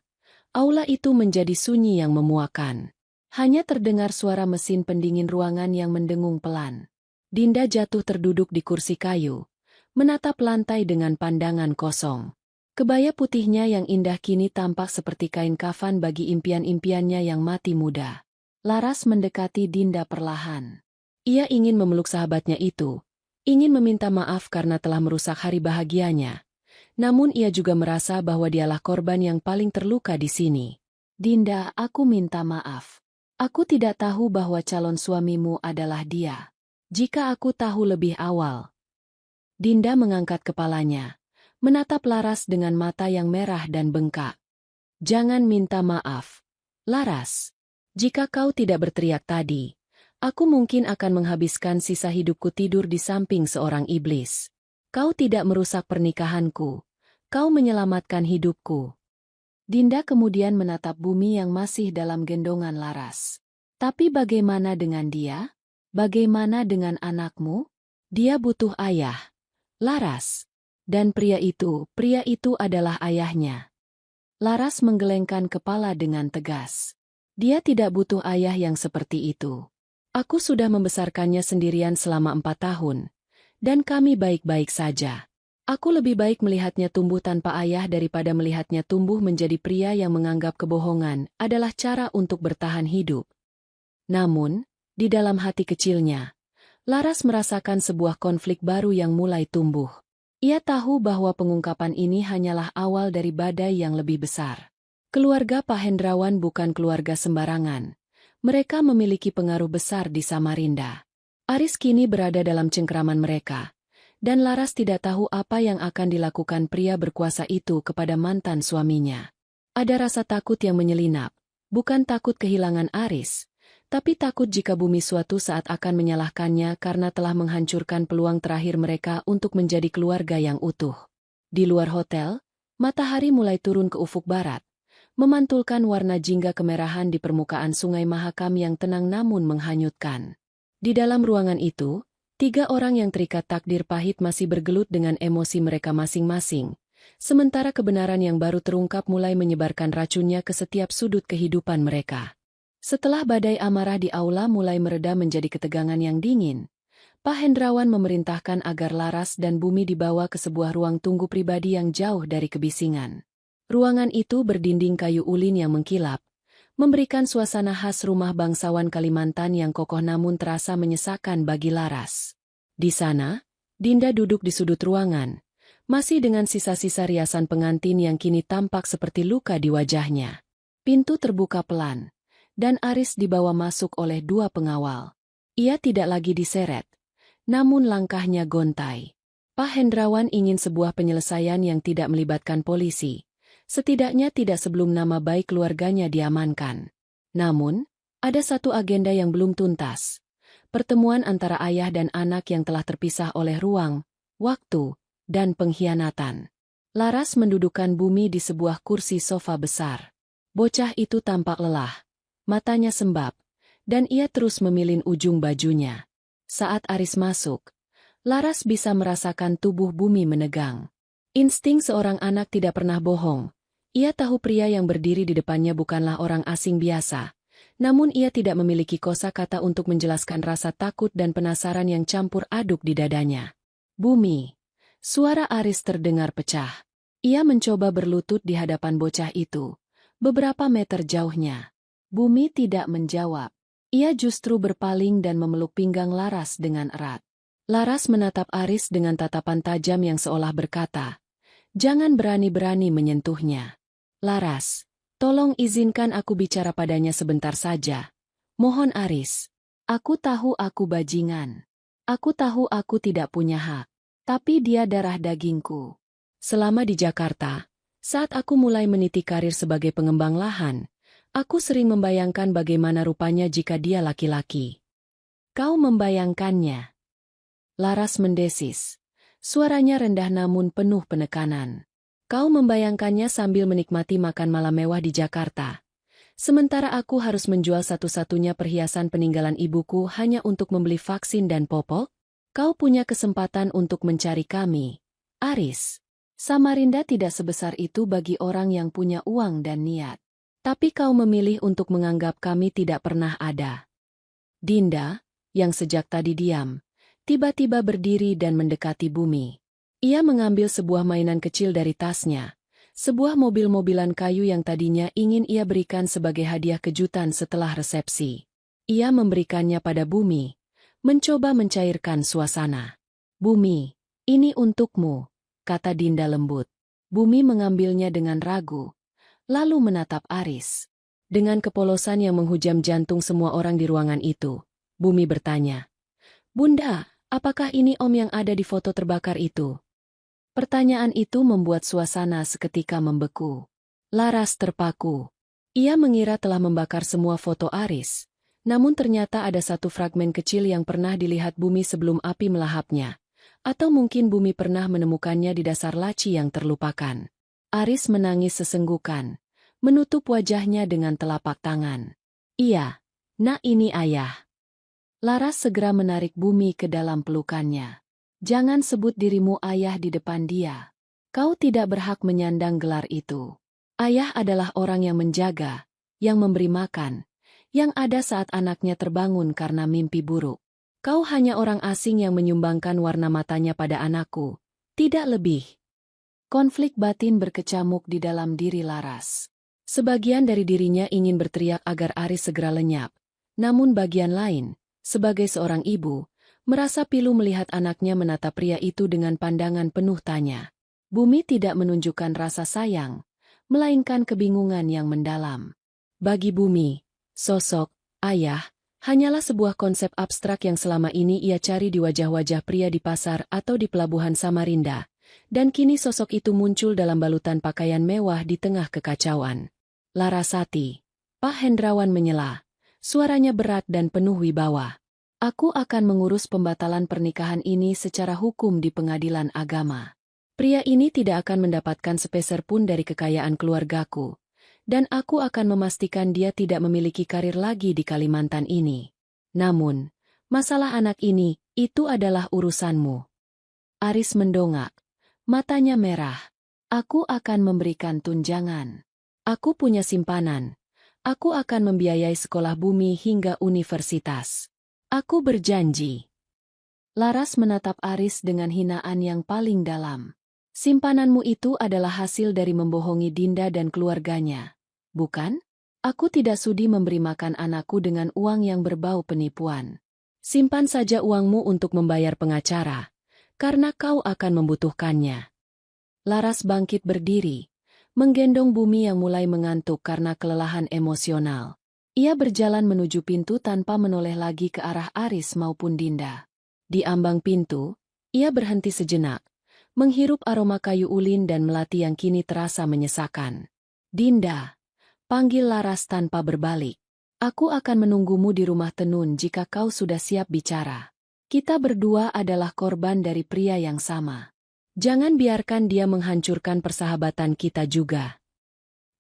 aula itu menjadi sunyi yang memuakan. Hanya terdengar suara mesin pendingin ruangan yang mendengung pelan. Dinda jatuh terduduk di kursi kayu, menatap lantai dengan pandangan kosong. Kebaya putihnya yang indah kini tampak seperti kain kafan bagi impian-impiannya yang mati muda. Laras mendekati Dinda perlahan. Ia ingin memeluk sahabatnya itu, ingin meminta maaf karena telah merusak hari bahagianya. Namun ia juga merasa bahwa dialah korban yang paling terluka di sini. Dinda, aku minta maaf. Aku tidak tahu bahwa calon suamimu adalah dia. Jika aku tahu lebih awal. Dinda mengangkat kepalanya, menatap Laras dengan mata yang merah dan bengkak. Jangan minta maaf. Laras, jika kau tidak berteriak tadi, aku mungkin akan menghabiskan sisa hidupku tidur di samping seorang iblis. Kau tidak merusak pernikahanku. Kau menyelamatkan hidupku. Dinda kemudian menatap bumi yang masih dalam gendongan Laras. Tapi bagaimana dengan dia? Bagaimana dengan anakmu? Dia butuh ayah. Laras. Dan pria itu adalah ayahnya. Laras menggelengkan kepala dengan tegas. Dia tidak butuh ayah yang seperti itu. Aku sudah membesarkannya sendirian selama 4 tahun. Dan kami baik-baik saja. Aku lebih baik melihatnya tumbuh tanpa ayah daripada melihatnya tumbuh menjadi pria yang menganggap kebohongan adalah cara untuk bertahan hidup. Namun, di dalam hati kecilnya, Laras merasakan sebuah konflik baru yang mulai tumbuh. Ia tahu bahwa pengungkapan ini hanyalah awal dari badai yang lebih besar. Keluarga Pak Hendrawan bukan keluarga sembarangan. Mereka memiliki pengaruh besar di Samarinda. Aris kini berada dalam cengkraman mereka, dan Laras tidak tahu apa yang akan dilakukan pria berkuasa itu kepada mantan suaminya. Ada rasa takut yang menyelinap, bukan takut kehilangan Aris, tapi takut jika bumi suatu saat akan menyalahkannya karena telah menghancurkan peluang terakhir mereka untuk menjadi keluarga yang utuh. Di luar hotel, matahari mulai turun ke ufuk barat, memantulkan warna jingga kemerahan di permukaan sungai Mahakam yang tenang namun menghanyutkan. Di dalam ruangan itu, 3 orang yang terikat takdir pahit masih bergelut dengan emosi mereka masing-masing, sementara kebenaran yang baru terungkap mulai menyebarkan racunnya ke setiap sudut kehidupan mereka. Setelah badai amarah di aula mulai mereda menjadi ketegangan yang dingin, Pak Hendrawan memerintahkan agar Laras dan Bumi dibawa ke sebuah ruang tunggu pribadi yang jauh dari kebisingan. Ruangan itu berdinding kayu ulin yang mengkilap, memberikan suasana khas rumah bangsawan Kalimantan yang kokoh namun terasa menyesakan bagi Laras. Di sana, Dinda duduk di sudut ruangan, masih dengan sisa-sisa riasan pengantin yang kini tampak seperti luka di wajahnya. Pintu terbuka pelan, dan Aris dibawa masuk oleh 2 pengawal. Ia tidak lagi diseret, namun langkahnya gontai. Pak Hendrawan ingin sebuah penyelesaian yang tidak melibatkan polisi, setidaknya tidak sebelum nama baik keluarganya diamankan. Namun, ada satu agenda yang belum tuntas. Pertemuan antara ayah dan anak yang telah terpisah oleh ruang, waktu, dan pengkhianatan. Laras mendudukkan Bumi di sebuah kursi sofa besar. Bocah itu tampak lelah. Matanya sembab, dan ia terus memilin ujung bajunya. Saat Aris masuk, Laras bisa merasakan tubuh Bumi menegang. Insting seorang anak tidak pernah bohong. Ia tahu pria yang berdiri di depannya bukanlah orang asing biasa, namun ia tidak memiliki kosakata untuk menjelaskan rasa takut dan penasaran yang campur aduk di dadanya. Bumi. Suara Aris terdengar pecah. Ia mencoba berlutut di hadapan bocah itu, beberapa meter jauhnya. Bumi tidak menjawab. Ia justru berpaling dan memeluk pinggang Laras dengan erat. Laras menatap Aris dengan tatapan tajam yang seolah berkata, "Jangan berani-berani menyentuhnya. Laras, tolong izinkan aku bicara padanya sebentar saja. Mohon Aris. Aku tahu aku bajingan. Aku tahu aku tidak punya hak. Tapi dia darah dagingku. Selama di Jakarta, saat aku mulai meniti karir sebagai pengembang lahan, aku sering membayangkan bagaimana rupanya jika dia laki-laki." "Kau membayangkannya?" Laras mendesis. Suaranya rendah namun penuh penekanan. "Kau membayangkannya sambil menikmati makan malam mewah di Jakarta. Sementara aku harus menjual satu-satunya perhiasan peninggalan ibuku hanya untuk membeli vaksin dan popok? Kau punya kesempatan untuk mencari kami, Aris. Samarinda tidak sebesar itu bagi orang yang punya uang dan niat. Tapi kau memilih untuk menganggap kami tidak pernah ada." Dinda, yang sejak tadi diam, tiba-tiba berdiri dan mendekati Bumi. Ia mengambil sebuah mainan kecil dari tasnya, sebuah mobil-mobilan kayu yang tadinya ingin ia berikan sebagai hadiah kejutan setelah resepsi. Ia memberikannya pada Bumi, mencoba mencairkan suasana. "Bumi, ini untukmu," kata Dinda lembut. Bumi mengambilnya dengan ragu, lalu menatap Aris. Dengan kepolosan yang menghujam jantung semua orang di ruangan itu, Bumi bertanya, "Bunda, apakah ini Om yang ada di foto terbakar itu?" Pertanyaan itu membuat suasana seketika membeku. Laras terpaku. Ia mengira telah membakar semua foto Aris, namun ternyata ada satu fragmen kecil yang pernah dilihat Bumi sebelum api melahapnya. Atau mungkin Bumi pernah menemukannya di dasar laci yang terlupakan. Aris menangis sesenggukan, menutup wajahnya dengan telapak tangan. "Iya, nak, ini ayah." Laras segera menarik Bumi ke dalam pelukannya. "Jangan sebut dirimu ayah di depan dia. Kau tidak berhak menyandang gelar itu. Ayah adalah orang yang menjaga, yang memberi makan, yang ada saat anaknya terbangun karena mimpi buruk. Kau hanya orang asing yang menyumbangkan warna matanya pada anakku, tidak lebih." Konflik batin berkecamuk di dalam diri Laras. Sebagian dari dirinya ingin berteriak agar Aris segera lenyap. Namun bagian lain, sebagai seorang ibu, merasa pilu melihat anaknya menatap pria itu dengan pandangan penuh tanya. Bumi tidak menunjukkan rasa sayang, melainkan kebingungan yang mendalam. Bagi Bumi, sosok ayah hanyalah sebuah konsep abstrak yang selama ini ia cari di wajah-wajah pria di pasar atau di pelabuhan Samarinda, dan kini sosok itu muncul dalam balutan pakaian mewah di tengah kekacauan. Larasati, Pak Hendrawan menyela, suaranya berat dan penuh wibawa. Aku akan mengurus pembatalan pernikahan ini secara hukum di pengadilan agama. Pria ini tidak akan mendapatkan sepeser pun dari kekayaan keluargaku, dan aku akan memastikan dia tidak memiliki karir lagi di Kalimantan ini. Namun, masalah anak ini, itu adalah urusanmu. Aris mendongak, matanya merah. Aku akan memberikan tunjangan. Aku punya simpanan. Aku akan membiayai sekolah Bumi hingga universitas. Aku berjanji. Laras menatap Aris dengan hinaan yang paling dalam. Simpananmu itu adalah hasil dari membohongi Dinda dan keluarganya, bukan? Aku tidak sudi memberi makan anakku dengan uang yang berbau penipuan. Simpan saja uangmu untuk membayar pengacara, karena kau akan membutuhkannya. Laras bangkit berdiri, menggendong Bumi yang mulai mengantuk karena kelelahan emosional. Ia berjalan menuju pintu tanpa menoleh lagi ke arah Aris maupun Dinda. Di ambang pintu, ia berhenti sejenak, menghirup aroma kayu ulin dan melati yang kini terasa menyesakan. Dinda, panggil Laras tanpa berbalik. Aku akan menunggumu di rumah tenun jika kau sudah siap bicara. Kita berdua adalah korban dari pria yang sama. Jangan biarkan dia menghancurkan persahabatan kita juga.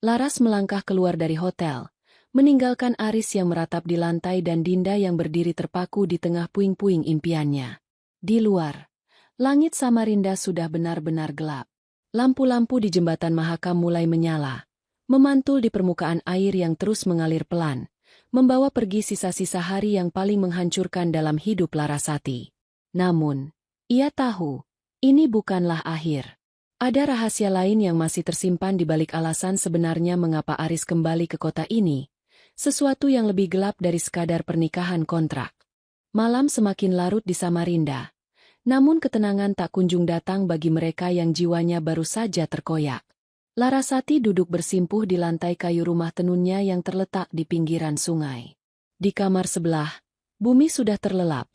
Laras melangkah keluar dari hotel, meninggalkan Aris yang meratap di lantai dan Dinda yang berdiri terpaku di tengah puing-puing impiannya. Di luar, langit Samarinda sudah benar-benar gelap. Lampu-lampu di jembatan Mahakam mulai menyala, memantul di permukaan air yang terus mengalir pelan, membawa pergi sisa-sisa hari yang paling menghancurkan dalam hidup Larasati. Namun, ia tahu, ini bukanlah akhir. Ada rahasia lain yang masih tersimpan di balik alasan sebenarnya mengapa Aris kembali ke kota ini, sesuatu yang lebih gelap dari sekadar pernikahan kontrak. Malam semakin larut di Samarinda. Namun ketenangan tak kunjung datang bagi mereka yang jiwanya baru saja terkoyak. Larasati duduk bersimpuh di lantai kayu rumah tenunnya yang terletak di pinggiran sungai. Di kamar sebelah, Bumi sudah terlelap,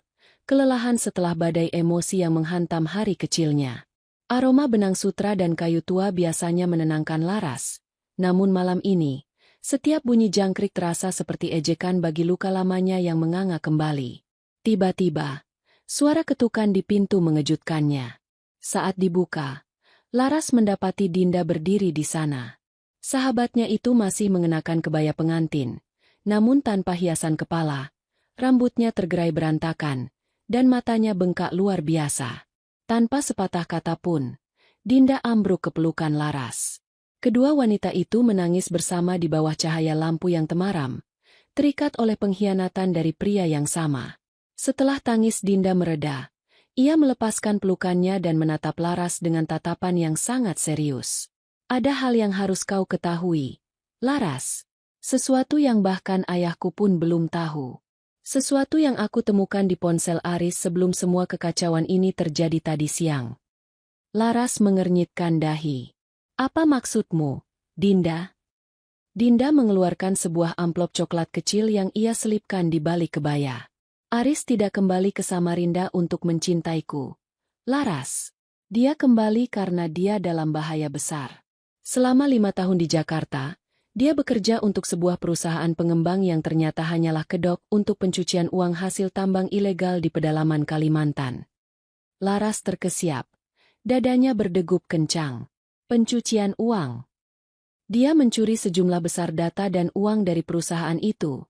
kelelahan setelah badai emosi yang menghantam hari kecilnya. Aroma benang sutra dan kayu tua biasanya menenangkan Laras. Namun malam ini, setiap bunyi jangkrik terasa seperti ejekan bagi luka lamanya yang menganga kembali. Tiba-tiba, suara ketukan di pintu mengejutkannya. Saat dibuka, Laras mendapati Dinda berdiri di sana. Sahabatnya itu masih mengenakan kebaya pengantin, namun tanpa hiasan kepala, rambutnya tergerai berantakan, dan matanya bengkak luar biasa. Tanpa sepatah kata pun, Dinda ambruk ke pelukan Laras. Kedua wanita itu menangis bersama di bawah cahaya lampu yang temaram, terikat oleh pengkhianatan dari pria yang sama. Setelah tangis Dinda mereda, ia melepaskan pelukannya dan menatap Laras dengan tatapan yang sangat serius. Ada hal yang harus kau ketahui, Laras. Sesuatu yang bahkan ayahku pun belum tahu. Sesuatu yang aku temukan di ponsel Aris sebelum semua kekacauan ini terjadi tadi siang. Laras mengernyitkan dahi. Apa maksudmu, Dinda? Dinda mengeluarkan sebuah amplop coklat kecil yang ia selipkan di balik kebaya. Aris tidak kembali ke Samarinda untuk mencintaiku. Laras. Dia kembali karena dia dalam bahaya besar. Selama 5 tahun di Jakarta, dia bekerja untuk sebuah perusahaan pengembang yang ternyata hanyalah kedok untuk pencucian uang hasil tambang ilegal di pedalaman Kalimantan. Laras terkesiap. Dadanya berdegup kencang. Pencucian uang. Dia mencuri sejumlah besar data dan uang dari perusahaan itu.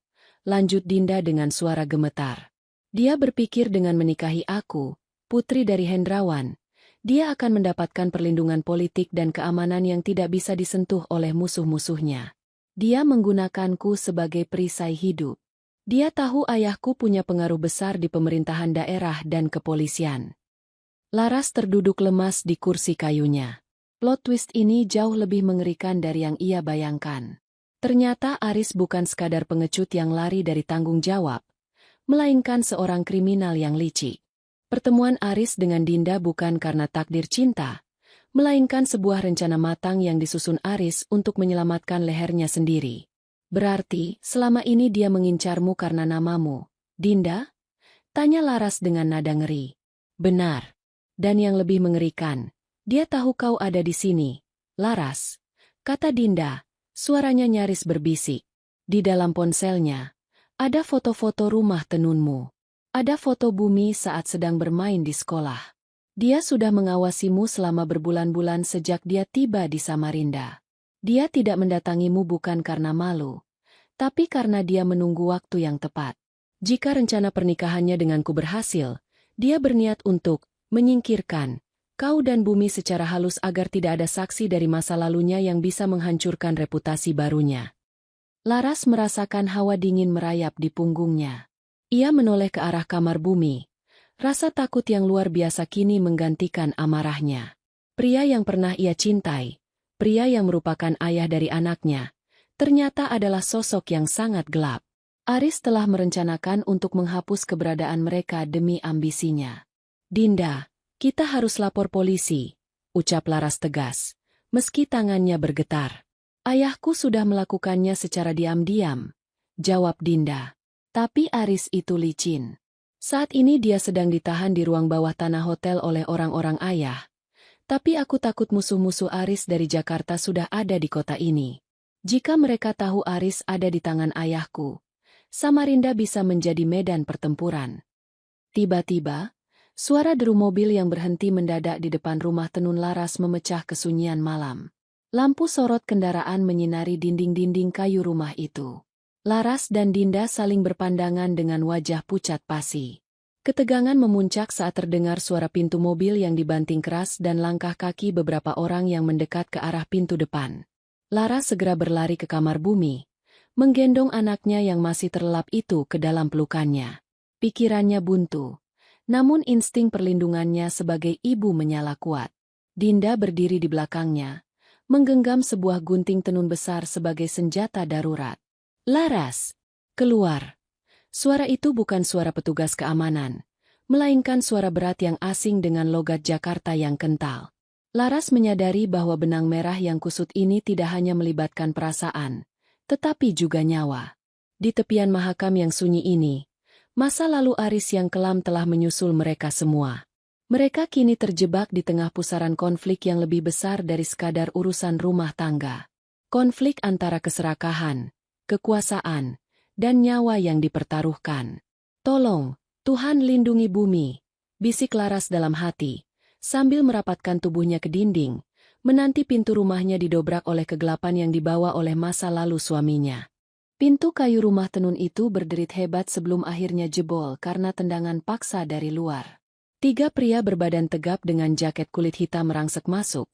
Lanjut Dinda dengan suara gemetar. Dia berpikir dengan menikahi aku, putri dari Hendrawan, dia akan mendapatkan perlindungan politik dan keamanan yang tidak bisa disentuh oleh musuh-musuhnya. Dia menggunakanku sebagai perisai hidup. Dia tahu ayahku punya pengaruh besar di pemerintahan daerah dan kepolisian. Laras terduduk lemas di kursi kayunya. Plot twist ini jauh lebih mengerikan dari yang ia bayangkan. Ternyata Aris bukan sekadar pengecut yang lari dari tanggung jawab, melainkan seorang kriminal yang licik. Pertemuan Aris dengan Dinda bukan karena takdir cinta, melainkan sebuah rencana matang yang disusun Aris untuk menyelamatkan lehernya sendiri. Berarti, selama ini dia mengincarmu karena namamu, Dinda? Tanya Laras dengan nada ngeri. Benar. Dan yang lebih mengerikan, dia tahu kau ada di sini, Laras, kata Dinda, suaranya nyaris berbisik. Di dalam ponselnya, ada foto-foto rumah tenunmu. Ada foto Bumi saat sedang bermain di sekolah. Dia sudah mengawasimu selama berbulan-bulan sejak dia tiba di Samarinda. Dia tidak mendatangimu bukan karena malu, tapi karena dia menunggu waktu yang tepat. Jika rencana pernikahannya denganku berhasil, dia berniat untuk menyingkirkan kau dan Bumi secara halus agar tidak ada saksi dari masa lalunya yang bisa menghancurkan reputasi barunya. Laras merasakan hawa dingin merayap di punggungnya. Ia menoleh ke arah kamar Bumi. Rasa takut yang luar biasa kini menggantikan amarahnya. Pria yang pernah ia cintai, pria yang merupakan ayah dari anaknya, ternyata adalah sosok yang sangat gelap. Aris telah merencanakan untuk menghapus keberadaan mereka demi ambisinya. Dinda, kita harus lapor polisi, ucap Laras tegas, meski tangannya bergetar. Ayahku sudah melakukannya secara diam-diam, jawab Dinda. Tapi Aris itu licin. Saat ini dia sedang ditahan di ruang bawah tanah hotel oleh orang-orang ayah. Tapi aku takut musuh-musuh Aris dari Jakarta sudah ada di kota ini. Jika mereka tahu Aris ada di tangan ayahku, Samarinda bisa menjadi medan pertempuran. Tiba-tiba, suara deru mobil yang berhenti mendadak di depan rumah tenun Laras memecah kesunyian malam. Lampu sorot kendaraan menyinari dinding-dinding kayu rumah itu. Laras dan Dinda saling berpandangan dengan wajah pucat pasi. Ketegangan memuncak saat terdengar suara pintu mobil yang dibanting keras dan langkah kaki beberapa orang yang mendekat ke arah pintu depan. Laras segera berlari ke kamar Bumi, menggendong anaknya yang masih terlelap itu ke dalam pelukannya. Pikirannya buntu, namun insting perlindungannya sebagai ibu menyala kuat. Dinda berdiri di belakangnya, menggenggam sebuah gunting tenun besar sebagai senjata darurat. Laras, keluar. Suara itu bukan suara petugas keamanan, melainkan suara berat yang asing dengan logat Jakarta yang kental. Laras menyadari bahwa benang merah yang kusut ini tidak hanya melibatkan perasaan, tetapi juga nyawa. Di tepian mahakam yang sunyi ini, masa lalu Aris yang kelam telah menyusul mereka semua. Mereka kini terjebak di tengah pusaran konflik yang lebih besar dari sekadar urusan rumah tangga. Konflik antara keserakahan, kekuasaan, dan nyawa yang dipertaruhkan. Tolong, Tuhan lindungi Bumi, bisik Laras dalam hati, sambil merapatkan tubuhnya ke dinding, menanti pintu rumahnya didobrak oleh kegelapan yang dibawa oleh masa lalu suaminya. Pintu kayu rumah tenun itu berderit hebat sebelum akhirnya jebol karena tendangan paksa dari luar. 3 pria berbadan tegap dengan jaket kulit hitam merangsek masuk,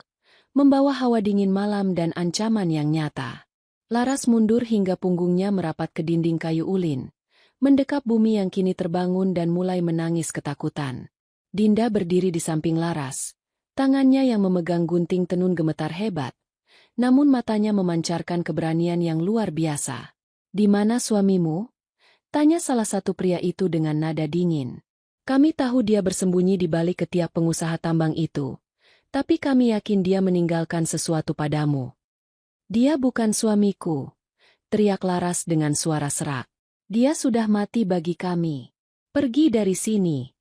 membawa hawa dingin malam dan ancaman yang nyata. Laras mundur hingga punggungnya merapat ke dinding kayu ulin, mendekap Bumi yang kini terbangun dan mulai menangis ketakutan. Dinda berdiri di samping Laras, tangannya yang memegang gunting tenun gemetar hebat, namun matanya memancarkan keberanian yang luar biasa. "Di mana suamimu?" tanya salah satu pria itu dengan nada dingin. "Kami tahu dia bersembunyi di balik ketiak pengusaha tambang itu, tapi kami yakin dia meninggalkan sesuatu padamu." "Dia bukan suamiku," teriak Laras dengan suara serak. "Dia sudah mati bagi kami. Pergi dari sini."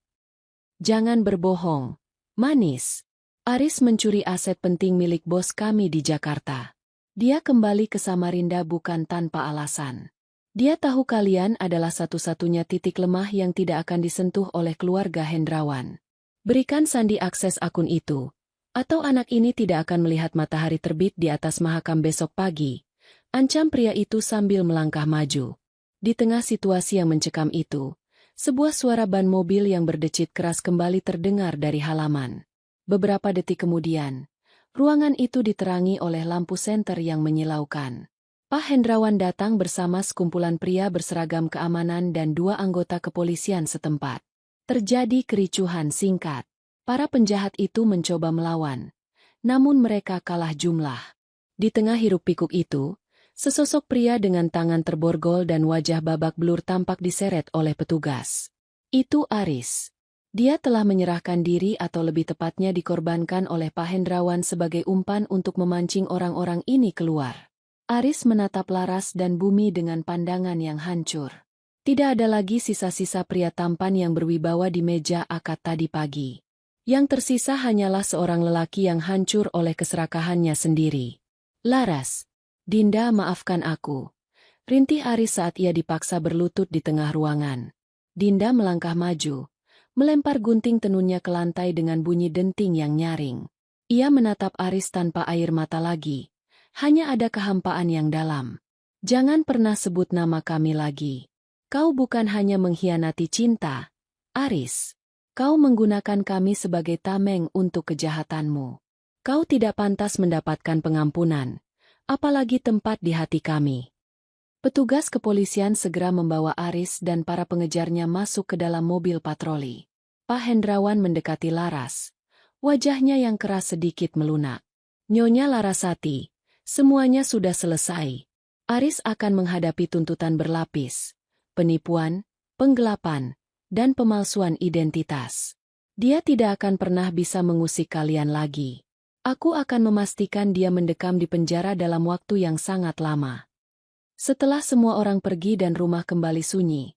"Jangan berbohong, manis. Aris mencuri aset penting milik bos kami di Jakarta. Dia kembali ke Samarinda bukan tanpa alasan. Dia tahu kalian adalah satu-satunya titik lemah yang tidak akan disentuh oleh keluarga Hendrawan. Berikan Sandi akses akun itu, atau anak ini tidak akan melihat matahari terbit di atas mahakam besok pagi," ancam pria itu sambil melangkah maju. Di tengah situasi yang mencekam itu, sebuah suara ban mobil yang berdecit keras kembali terdengar dari halaman. Beberapa detik kemudian, ruangan itu diterangi oleh lampu senter yang menyilaukan. Pak Hendrawan datang bersama sekumpulan pria berseragam keamanan dan 2 anggota kepolisian setempat. Terjadi kericuhan singkat. Para penjahat itu mencoba melawan, namun mereka kalah jumlah. Di tengah hiruk-pikuk itu, sesosok pria dengan tangan terborgol dan wajah babak belur tampak diseret oleh petugas. Itu Aris. Dia telah menyerahkan diri atau lebih tepatnya dikorbankan oleh Pak Hendrawan sebagai umpan untuk memancing orang-orang ini keluar. Aris menatap Laras dan Bumi dengan pandangan yang hancur. Tidak ada lagi sisa-sisa pria tampan yang berwibawa di meja akad tadi pagi. Yang tersisa hanyalah seorang lelaki yang hancur oleh keserakahannya sendiri. Laras, Dinda, maafkan aku. Rintih Aris saat ia dipaksa berlutut di tengah ruangan. Dinda melangkah maju, melempar gunting tenunnya ke lantai dengan bunyi denting yang nyaring. Ia menatap Aris tanpa air mata lagi. Hanya ada kehampaan yang dalam. Jangan pernah sebut nama kami lagi. Kau bukan hanya mengkhianati cinta, Aris. Kau menggunakan kami sebagai tameng untuk kejahatanmu. Kau tidak pantas mendapatkan pengampunan, apalagi tempat di hati kami. Petugas kepolisian segera membawa Aris dan para pengejarnya masuk ke dalam mobil patroli. Pak Hendrawan mendekati Laras. Wajahnya yang keras sedikit melunak. Nyonya Larasati, semuanya sudah selesai. Aris akan menghadapi tuntutan berlapis, penipuan, penggelapan, dan pemalsuan identitas. Dia tidak akan pernah bisa mengusik kalian lagi. Aku akan memastikan dia mendekam di penjara dalam waktu yang sangat lama. Setelah semua orang pergi dan rumah kembali sunyi,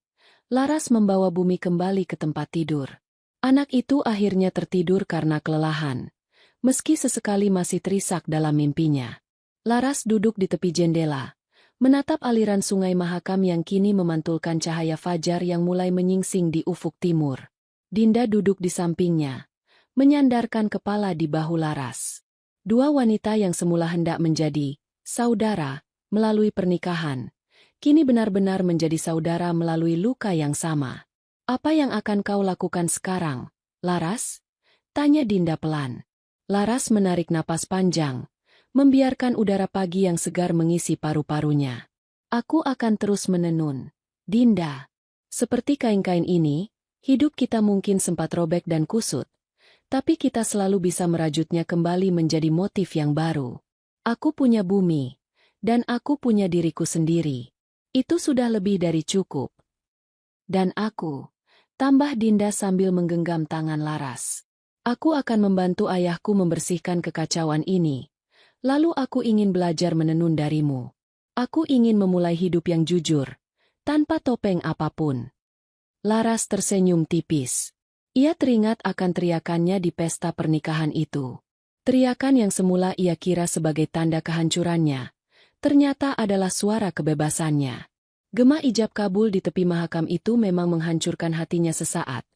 Laras membawa Bumi kembali ke tempat tidur. Anak itu akhirnya tertidur karena kelelahan, meski sesekali masih terisak dalam mimpinya. Laras duduk di tepi jendela, menatap aliran sungai Mahakam yang kini memantulkan cahaya fajar yang mulai menyingsing di ufuk timur. Dinda duduk di sampingnya, menyandarkan kepala di bahu Laras. Dua wanita yang semula hendak menjadi saudara melalui pernikahan, kini benar-benar menjadi saudara melalui luka yang sama. Apa yang akan kau lakukan sekarang, Laras? Tanya Dinda pelan. Laras menarik napas panjang, membiarkan udara pagi yang segar mengisi paru-parunya. Aku akan terus menenun, Dinda. Seperti kain-kain ini, hidup kita mungkin sempat robek dan kusut, tapi kita selalu bisa merajutnya kembali menjadi motif yang baru. Aku punya Bumi. Dan aku punya diriku sendiri. Itu sudah lebih dari cukup. Dan aku, tambah Dinda sambil menggenggam tangan Laras. Aku akan membantu ayahku membersihkan kekacauan ini. Lalu aku ingin belajar menenun darimu. Aku ingin memulai hidup yang jujur, tanpa topeng apapun. Laras tersenyum tipis. Ia teringat akan teriakannya di pesta pernikahan itu. Teriakan yang semula ia kira sebagai tanda kehancurannya, ternyata adalah suara kebebasannya. Gema ijab kabul di tepi Mahakam itu memang menghancurkan hatinya sesaat.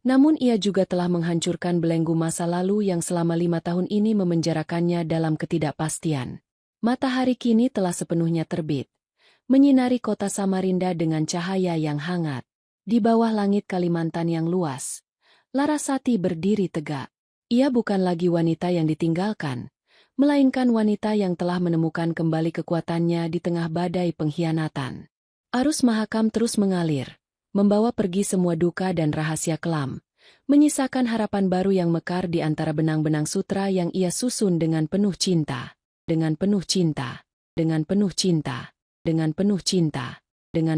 Namun ia juga telah menghancurkan belenggu masa lalu yang selama 5 tahun ini memenjarakannya dalam ketidakpastian. Matahari kini telah sepenuhnya terbit, menyinari kota Samarinda dengan cahaya yang hangat. Di bawah langit Kalimantan yang luas, Larasati berdiri tegak. Ia bukan lagi wanita yang ditinggalkan, melainkan wanita yang telah menemukan kembali kekuatannya di tengah badai pengkhianatan. Arus Mahakam terus mengalir, membawa pergi semua duka dan rahasia kelam, menyisakan harapan baru yang mekar di antara benang-benang sutra yang ia susun dengan penuh cinta, dengan penuh cinta, dengan penuh cinta, dengan penuh cinta, dengan